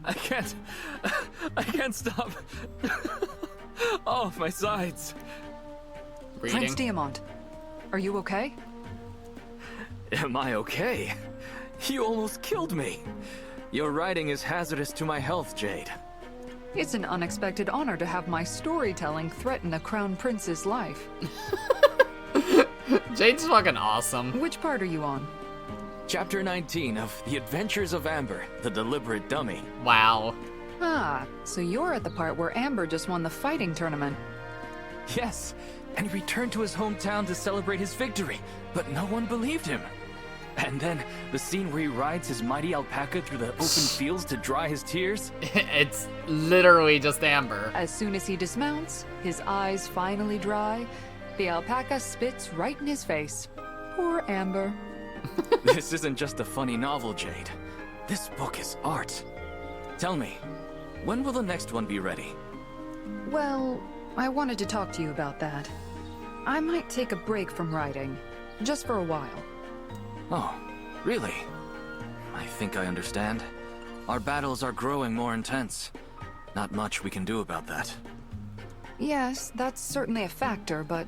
I can't stop. Oh, my sides. Reading. Prince Diamant, are you okay? Am I okay? You almost killed me. Your writing is hazardous to my health, Jade. It's an unexpected honor to have my storytelling threaten a crown prince's life. Jade's fucking awesome. Which part are you on? Chapter 19 of The Adventures of Amber, the Deliberate Dummy. Wow. Ah, so you're at the part where Amber just won the fighting tournament. Yes, and he returned to his hometown to celebrate his victory, but no one believed him. And then, the scene where he rides his mighty alpaca through the open fields to dry his tears? It's literally just Amber. As soon as he dismounts, his eyes finally dry, the alpaca spits right in his face. Poor Amber. This isn't just a funny novel, Jade. This book is art. Tell me, when will the next one be ready? Well, I wanted to talk to you about that. I might take a break from writing, just for a while. Oh, really? I think I understand. Our battles are growing more intense. Not much we can do about that. Yes, that's certainly a factor, but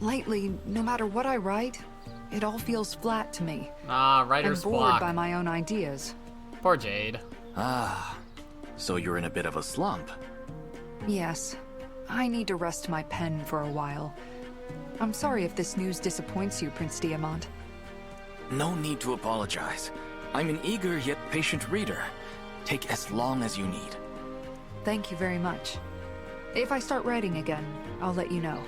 lately, no matter what I write, it all feels flat to me. Ah, writer's I'm bored block. by my own ideas. Poor Jade. Ah, so you're in a bit of a slump. Yes, I need to rest my pen for a while. I'm sorry if this news disappoints you, Prince Diamant. No need to apologize. I'm an eager yet patient reader. Take as long as you need. Thank you very much. If I start writing again, I'll let you know.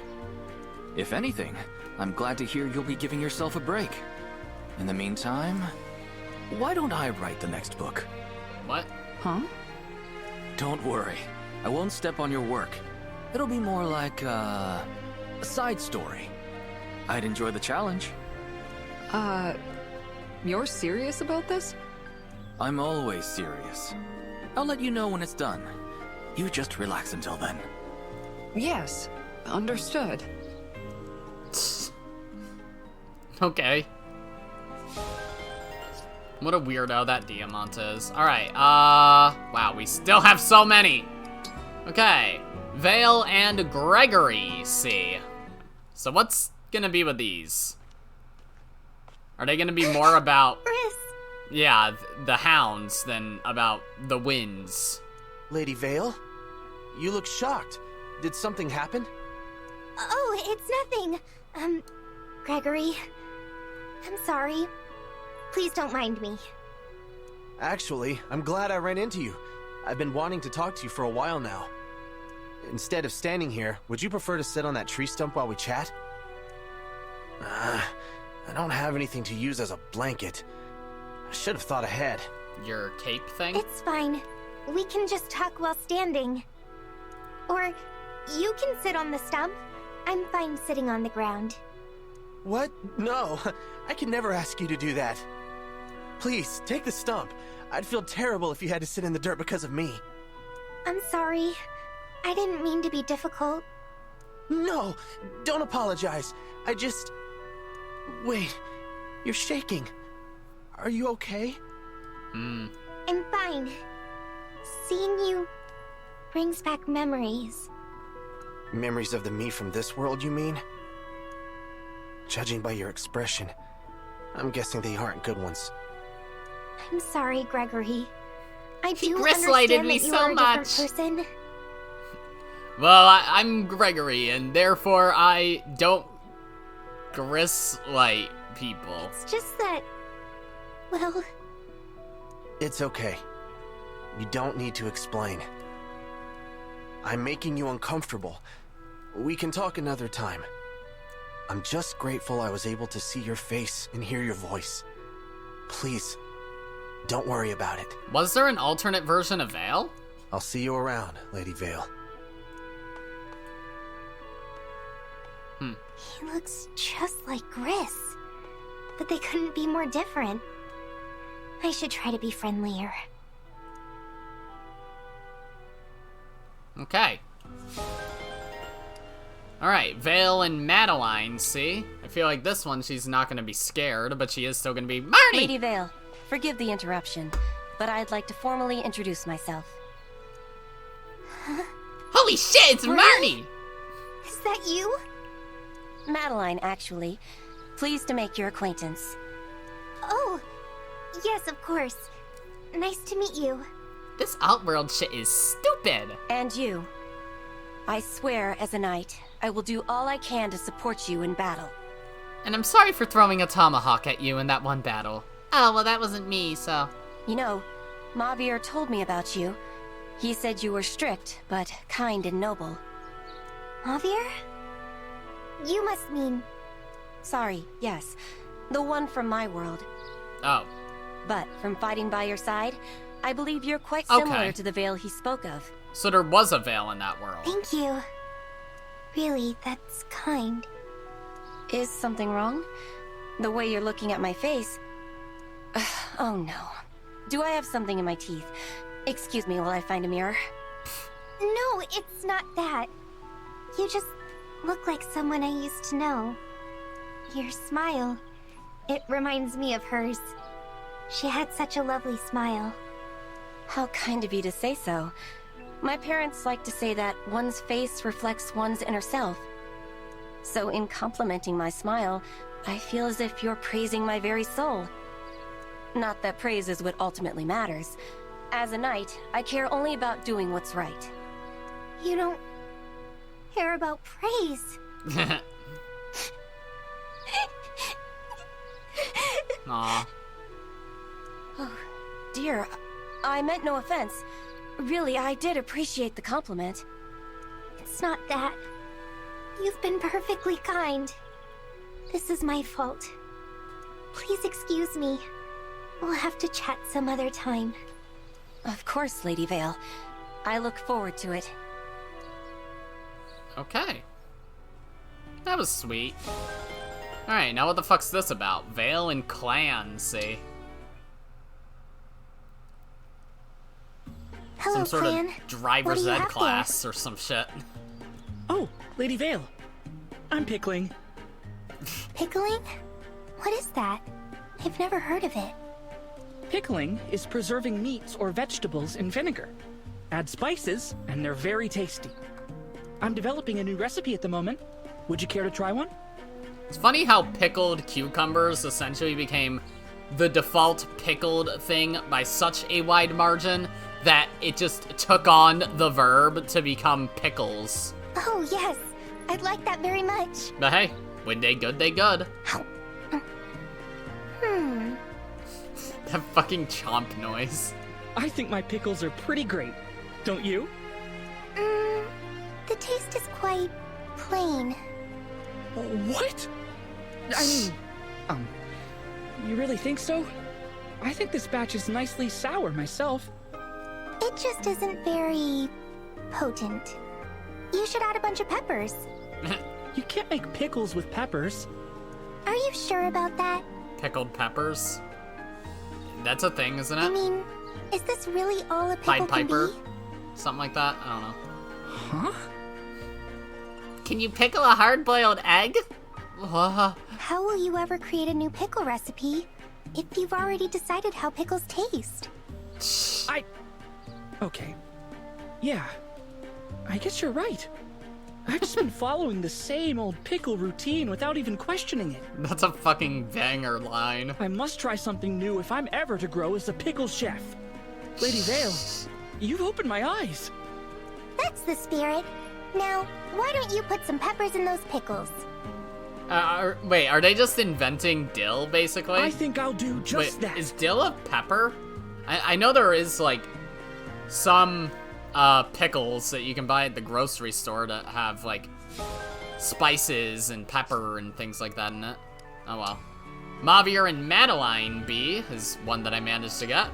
If anything, I'm glad to hear you'll be giving yourself a break. In the meantime, why don't I write the next book? What? Huh? Don't worry. I won't step on your work. It'll be more like, a side story. I'd enjoy the challenge. You're serious about this? I'm always serious. I'll let you know when it's done. You just relax until then. Yes, understood. Okay. What a weirdo that Diamant is. Alright, wow, we still have so many. Okay, Vale and Gregory C. So what's gonna be with these? Are they gonna be more about, yeah, the hounds than about the winds? Lady Vale? You look shocked. Did something happen? Oh, it's nothing. Gregory, I'm sorry. Please don't mind me. Actually, I'm glad I ran into you. I've been wanting to talk to you for a while now. Instead of standing here, would you prefer to sit on that tree stump while we chat? I don't have anything to use as a blanket. I should have thought ahead. Your cape thing? It's fine. We can just talk while standing. Or you can sit on the stump. I'm fine sitting on the ground. What? No, I can never ask you to do that. Please, take the stump. I'd feel terrible if you had to sit in the dirt because of me. I'm sorry. I didn't mean to be difficult. No, don't apologize. I just... Wait, you're shaking. Are you okay? I'm fine. Seeing you brings back memories. Memories of the me from this world, you mean? Judging by your expression, I'm guessing they aren't good ones. I'm sorry, Gregory. I do gristlighted understand me that you so are a much. different person. Well, I'm Gregory, and therefore I don't gristlight people. It's just that... Well... It's okay. You don't need to explain. I'm making you uncomfortable. We can talk another time. I'm just grateful I was able to see your face and hear your voice. Please, don't worry about it. Was there an alternate version of Vale? I'll see you around, Lady Vale. He looks just like Gris. But they couldn't be more different. I should try to be friendlier. Okay. Alright, Vale and Madeline, see? I feel like this one she's not gonna be scared, but she is still gonna be Marnie! Lady Vale, forgive the interruption, but I'd like to formally introduce myself. Holy shit, it's Marnie! Is that you? Madeline, actually. Pleased to make your acquaintance. Oh, yes, of course. Nice to meet you. This Outworld shit is stupid! And you. I swear, as a knight, I will do all I can to support you in battle. And I'm sorry for throwing a tomahawk at you in that one battle. Oh, well, that wasn't me, so... You know, Mavier told me about you. He said you were strict, but kind and noble. Mavier? You must mean... Sorry, yes. The one from my world. Oh. But from fighting by your side, I believe you're quite similar Okay. to the Vale he spoke of. So there was a Vale in that world. Thank you. Really, that's kind. Is something wrong? The way you're looking at my face... Oh no. Do I have something in my teeth? Excuse me while I find a mirror. No, it's not that. You just look like someone I used to know. Your smile, it reminds me of hers. She had such a lovely smile. How kind of you to say so. My parents like to say that one's face reflects one's inner self. So in complimenting my smile, I feel as if you're praising my very soul. Not that praise is what ultimately matters. As a knight, I care only about doing what's right. You don't care about praise. Aw. Oh, dear, I meant no offense. Really, I did appreciate the compliment. It's not that. You've been perfectly kind. This is my fault. Please excuse me. We'll have to chat some other time. Of course, Lady Vale. I look forward to it. Okay. That was sweet. Alright, now what the fuck's this about? Vale and clan, see? Hello, some sort clan. of driver's What do you ed have class or some shit. Oh, Lady Vale. I'm Pickling. Pickling? What is that? I've never heard of it. Pickling is preserving meats or vegetables in vinegar. Add spices, and they're very tasty. I'm developing a new recipe at the moment. Would you care to try one? It's funny how pickled cucumbers essentially became the default pickled thing by such a wide margin that it just took on the verb to become pickles. Oh, yes. I'd like that very much. But hey, when they good, they good. That fucking chomp noise. I think my pickles are pretty great. Don't you? The taste is quite plain. What? I mean, you really think so? I think this batch is nicely sour myself. It just isn't very potent. You should add a bunch of peppers. You can't make pickles with peppers. Are you sure about that? Pickled peppers? That's a thing, isn't it? I mean, is this really all a pickle Pied Piper? can be? Something like that? I don't know. Huh? Can you pickle a hard-boiled egg? How will you ever create a new pickle recipe if you've already decided how pickles taste? Okay. Yeah. I guess you're right. I've just been following the same old pickle routine without even questioning it. That's a fucking banger line. I must try something new if I'm ever to grow as a pickle chef. Lady Vale, you've opened my eyes. That's the spirit. Now, why don't you put some peppers in those pickles? Wait, are they just inventing dill, basically? I think I'll do just that. Is dill a pepper? I know there is, like, some pickles that you can buy at the grocery store that have, like, spices and pepper and things like that in it. Oh, well. Mavier and Madeline B is one that I managed to get.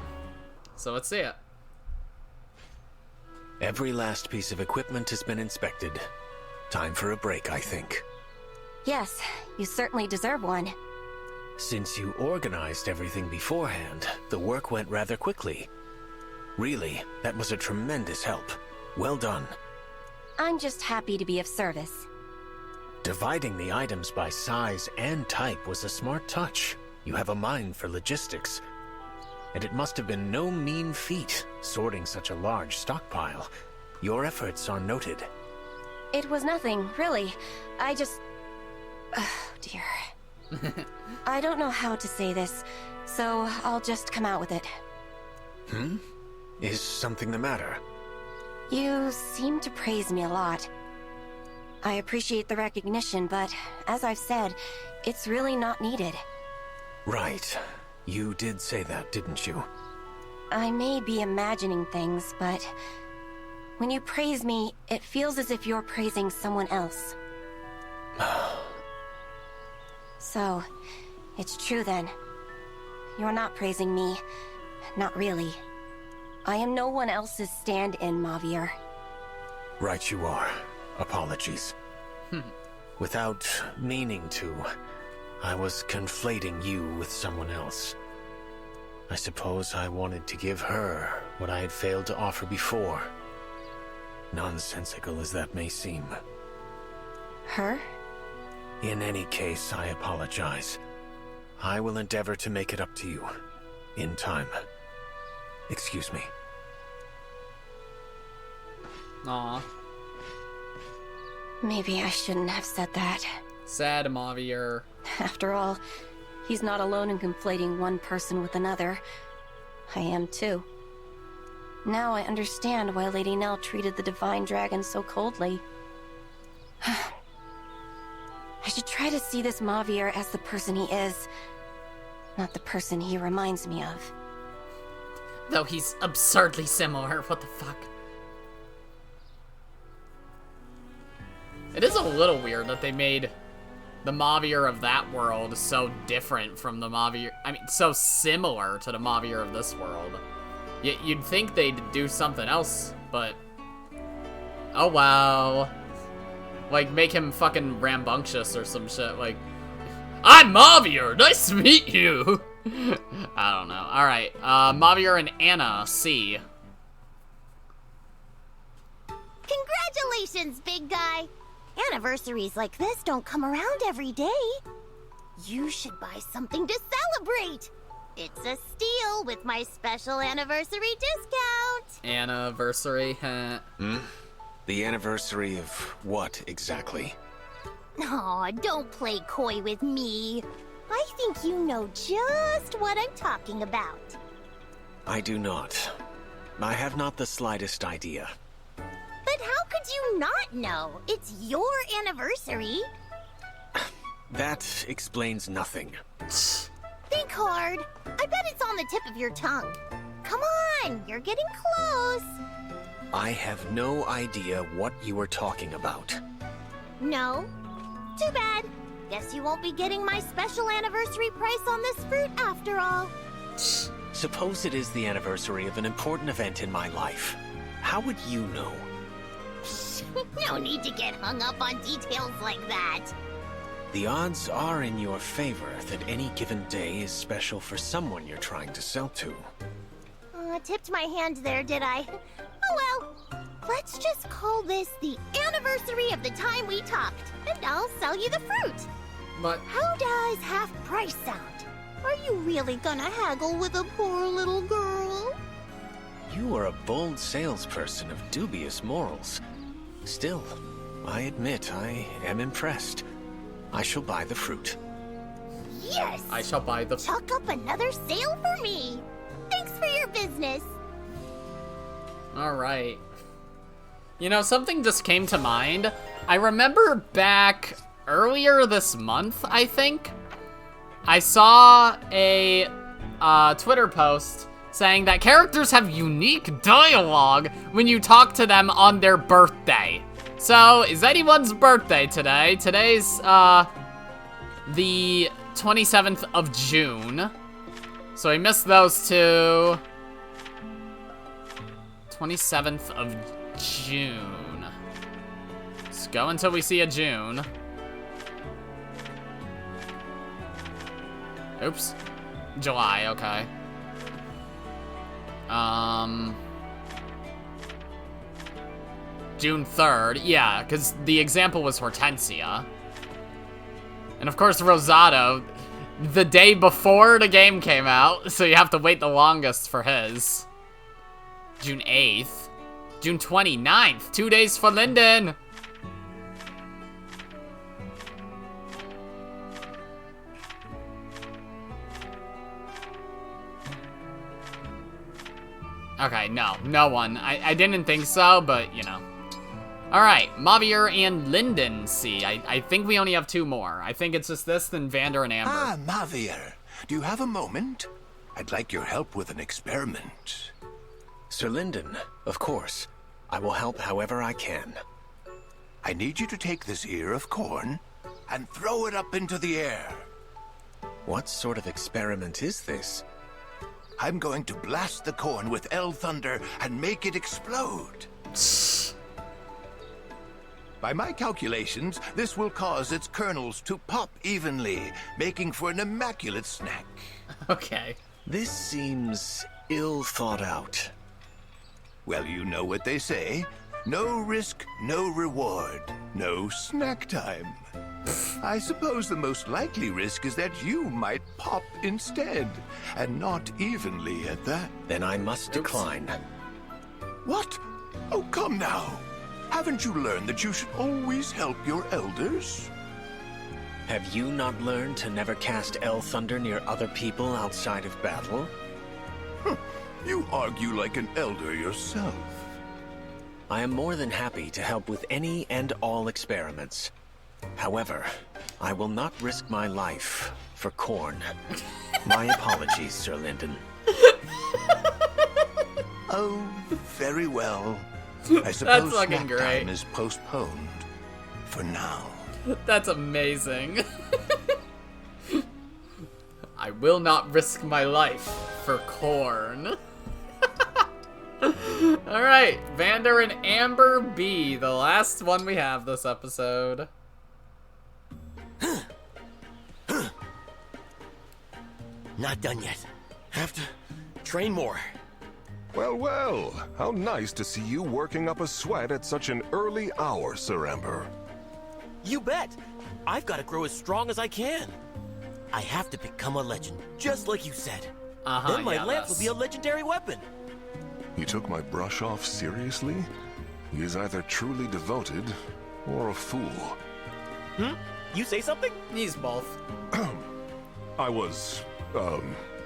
So let's see it. Every last piece of equipment has been inspected. Time for a break, I think. Yes, you certainly deserve one. Since you organized everything beforehand, the work went rather quickly. Really, that was a tremendous help. Well done. I'm just happy to be of service. Dividing the items by size and type was a smart touch. You have a mind for logistics. And it must have been no mean feat, sorting such a large stockpile. Your efforts are noted. It was nothing, really. I just... Oh, dear. I don't know how to say this, so I'll just come out with it. Is something the matter? You seem to praise me a lot. I appreciate the recognition, but as I've said, it's really not needed. Right. You did say that, didn't you? I may be imagining things, but when you praise me, it feels as if you're praising someone else. So, it's true then. You're not praising me. Not really. I am no one else's stand-in, Mavier. Right you are. Apologies. Without meaning to, I was conflating you with someone else. I suppose I wanted to give her what I had failed to offer before. Nonsensical as that may seem. Her? In any case, I apologize. I will endeavor to make it up to you. In time. Excuse me. Aw. Maybe I shouldn't have said that. Sad Mavier. After all, he's not alone in conflating one person with another. I am too. Now I understand why Lady Nell treated the Divine Dragon so coldly. I should try to see this Mavier as the person he is, not the person he reminds me of. Though he's absurdly similar, what the fuck? It is a little weird that they made the Mavier of that world so different from the Mavier... I mean, so similar to the Mavier of this world. You'd think they'd do something else, but... Oh, wow. Like, make him fucking rambunctious or some shit, like... I'm Mavier! Nice to meet you! I don't know. Alright, Mavier and Anna, C. Congratulations, big guy! Anniversaries like this don't come around every day. You should buy something to celebrate. It's a steal with my special anniversary discount. Anniversary, huh? The anniversary of what, exactly? Aw, don't play coy with me. I think you know just what I'm talking about. I do not. I have not the slightest idea. But how could you not know? It's your anniversary. That explains nothing. Think card. I bet it's on the tip of your tongue. Come on, you're getting close. I have no idea what you are talking about. No? Too bad. Guess you won't be getting my special anniversary price on this fruit after all. Suppose it is the anniversary of an important event in my life. How would you know? No need to get hung up on details like that. The odds are in your favor that any given day is special for someone you're trying to sell to. Tipped my hand there, did I? Oh well. Let's just call this the anniversary of the time we talked, and I'll sell you the fruit. But how does half price sound? Are you really gonna haggle with a poor little girl? You are a bold salesperson of dubious morals. Still, I admit I am impressed. I shall buy the fruit. Yes! I shall buy the Chalk up another sale for me. Thanks for your business. Alright. You know, something just came to mind. I remember back earlier this month, I think, I saw a Twitter post saying that characters have unique dialogue when you talk to them on their birthday. So, is anyone's birthday today? Today's, the 27th of June. So we missed those two. 27th of June. Let's go until we see a June. Oops. July, okay. June 3rd. Yeah, because the example was Hortensia. And of course, Rosado, the day before the game came out, so you have to wait the longest for his. June 8th. June 29th. 2 days for Linden. Okay, no one. I didn't think so, but, you know. Alright, Mavier and Linden C. I think we only have two more. I think it's just this, then Vander and Amber. Ah, Mavier. Do you have a moment? I'd like your help with an experiment. Sir Linden, of course. I will help however I can. I need you to take this ear of corn and throw it up into the air. What sort of experiment is this? I'm going to blast the corn with El Thunder and make it explode. By my calculations, this will cause its kernels to pop evenly, making for an immaculate snack. Okay. This seems ill thought out. Well, you know what they say. No risk, no reward. No snack time. I suppose the most likely risk is that you might pop instead, and not evenly at that. Then I must decline. What? Oh, come now. Haven't you learned that you should always help your elders? Have you not learned to never cast El Thunder near other people outside of battle? You argue like an elder yourself. I am more than happy to help with any and all experiments. However, I will not risk my life for corn. My apologies, Sir Linden. Oh, very well. I suppose That's fucking snack great. time is postponed for now. That's amazing. I will not risk my life for corn. Alright, Vander and Amber B, the last one we have this episode. Not done yet. Have to train more. Well, well, how nice to see you working up a sweat at such an early hour, Sir Ember. You bet. I've got to grow as strong as I can. I have to become a legend, just like you said. Then my lance will be a legendary weapon. You took my brush off seriously? He is either truly devoted or a fool. You say something? He's both. I was,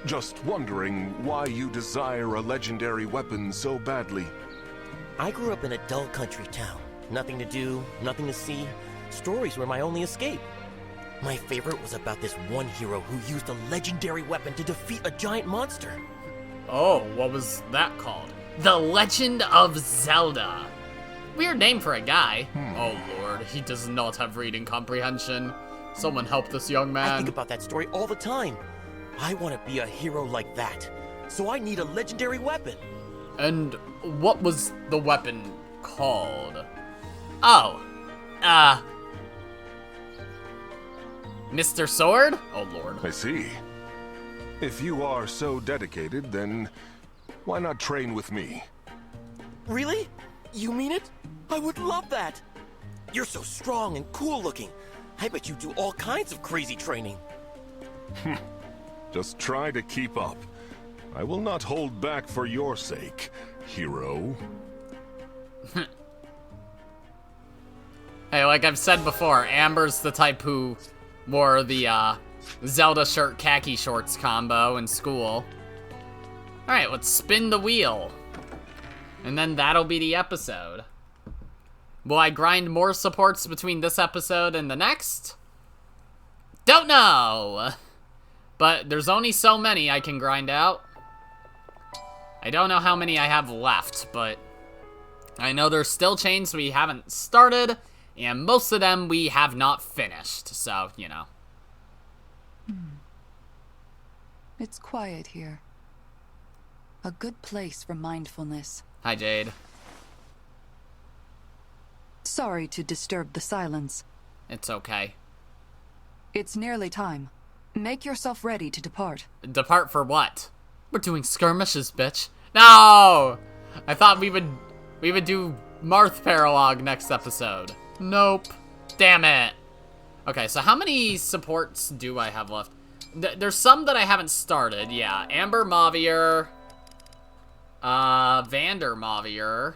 just wondering why you desire a legendary weapon so badly. I grew up in a dull country town. Nothing to do, nothing to see. Stories were my only escape. My favorite was about this one hero who used a legendary weapon to defeat a giant monster. Oh, what was that called? The Legend of Zelda. Weird name for a guy. Oh lord, he does not have reading comprehension. Someone help this young man. I think about that story all the time. I want to be a hero like that, so I need a legendary weapon. And what was the weapon called? Oh, Mr. Sword? Oh lord. I see. If you are so dedicated, then why not train with me? Really? You mean it? I would love that. You're so strong and cool looking. I bet you do all kinds of crazy training. Just try to keep up. I will not hold back for your sake, hero. Hey, like I've said before, Amber's the type who wore the Zelda shirt khaki shorts combo in school. Alright, let's spin the wheel. And then that'll be the episode. Will I grind more supports between this episode and the next? Don't know! But there's only so many I can grind out. I don't know how many I have left, but I know there's still chains we haven't started, and most of them we have not finished, so, you know. It's quiet here. A good place for mindfulness. Hi, Jade. Sorry to disturb the silence. It's okay. It's nearly time. Make yourself ready to depart. Depart for what? We're doing skirmishes, bitch. No! I thought we would do Marth Paralog next episode. Nope. Damn it. Okay, so how many supports do I have left? There's some that I haven't started, yeah. Amber Mavier. Vander Mavier.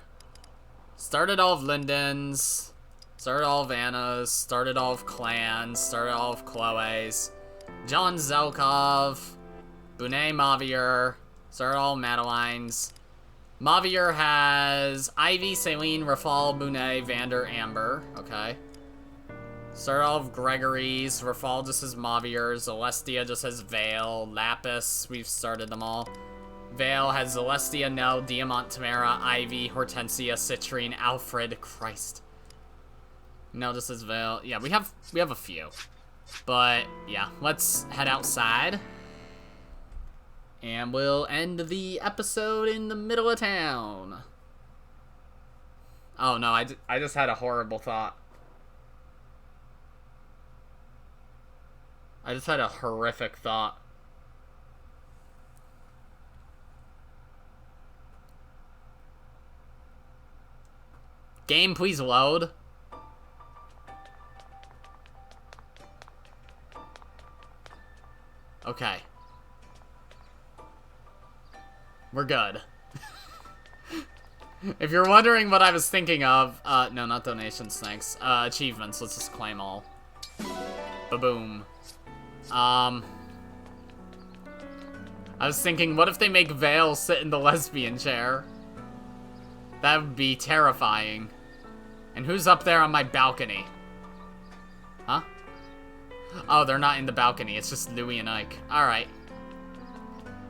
Started all of Linden's. Started all of Anna's. Started all of Clan's. Started all of Chloe's. John Zelkov. Bonet Mavier. Started all of Madeline's. Mavier has Ivy, Celine, Rafal, Bonet, Vander, Amber. Okay. Started all of Gregory's. Rafal just has Mavier's. Celestia just has Vale. Lapis. We've started them all. Vale has Celestia, Nell, Diamant, Tamara, Ivy, Hortensia, Citrine, Alfred. Christ. Nell just has Vale. Yeah, we have a few. But yeah, let's head outside. And we'll end the episode in the middle of town. Oh no, I just had a horrible thought. I just had a horrific thought. Game, please load. Okay. We're good. If you're wondering what I was thinking of, no, not donations, thanks. Achievements, let's just claim all. Ba-boom. I was thinking, what if they make Vale sit in the lesbian chair? That would be terrifying. And who's up there on my balcony? Huh? Oh, they're not in the balcony, it's just Louie and Ike. Alright.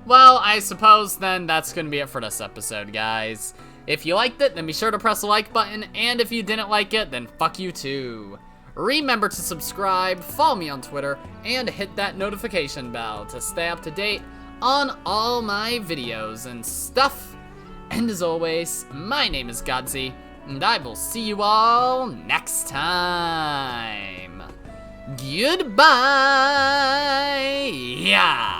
Well, I suppose then that's gonna be it for this episode, guys. If you liked it, then be sure to press the like button, and if you didn't like it, then fuck you too. Remember to subscribe, follow me on Twitter, and hit that notification bell to stay up to date on all my videos and stuff. And as always, my name is Godzi, and I will see you all next time. Goodbye! Yeah!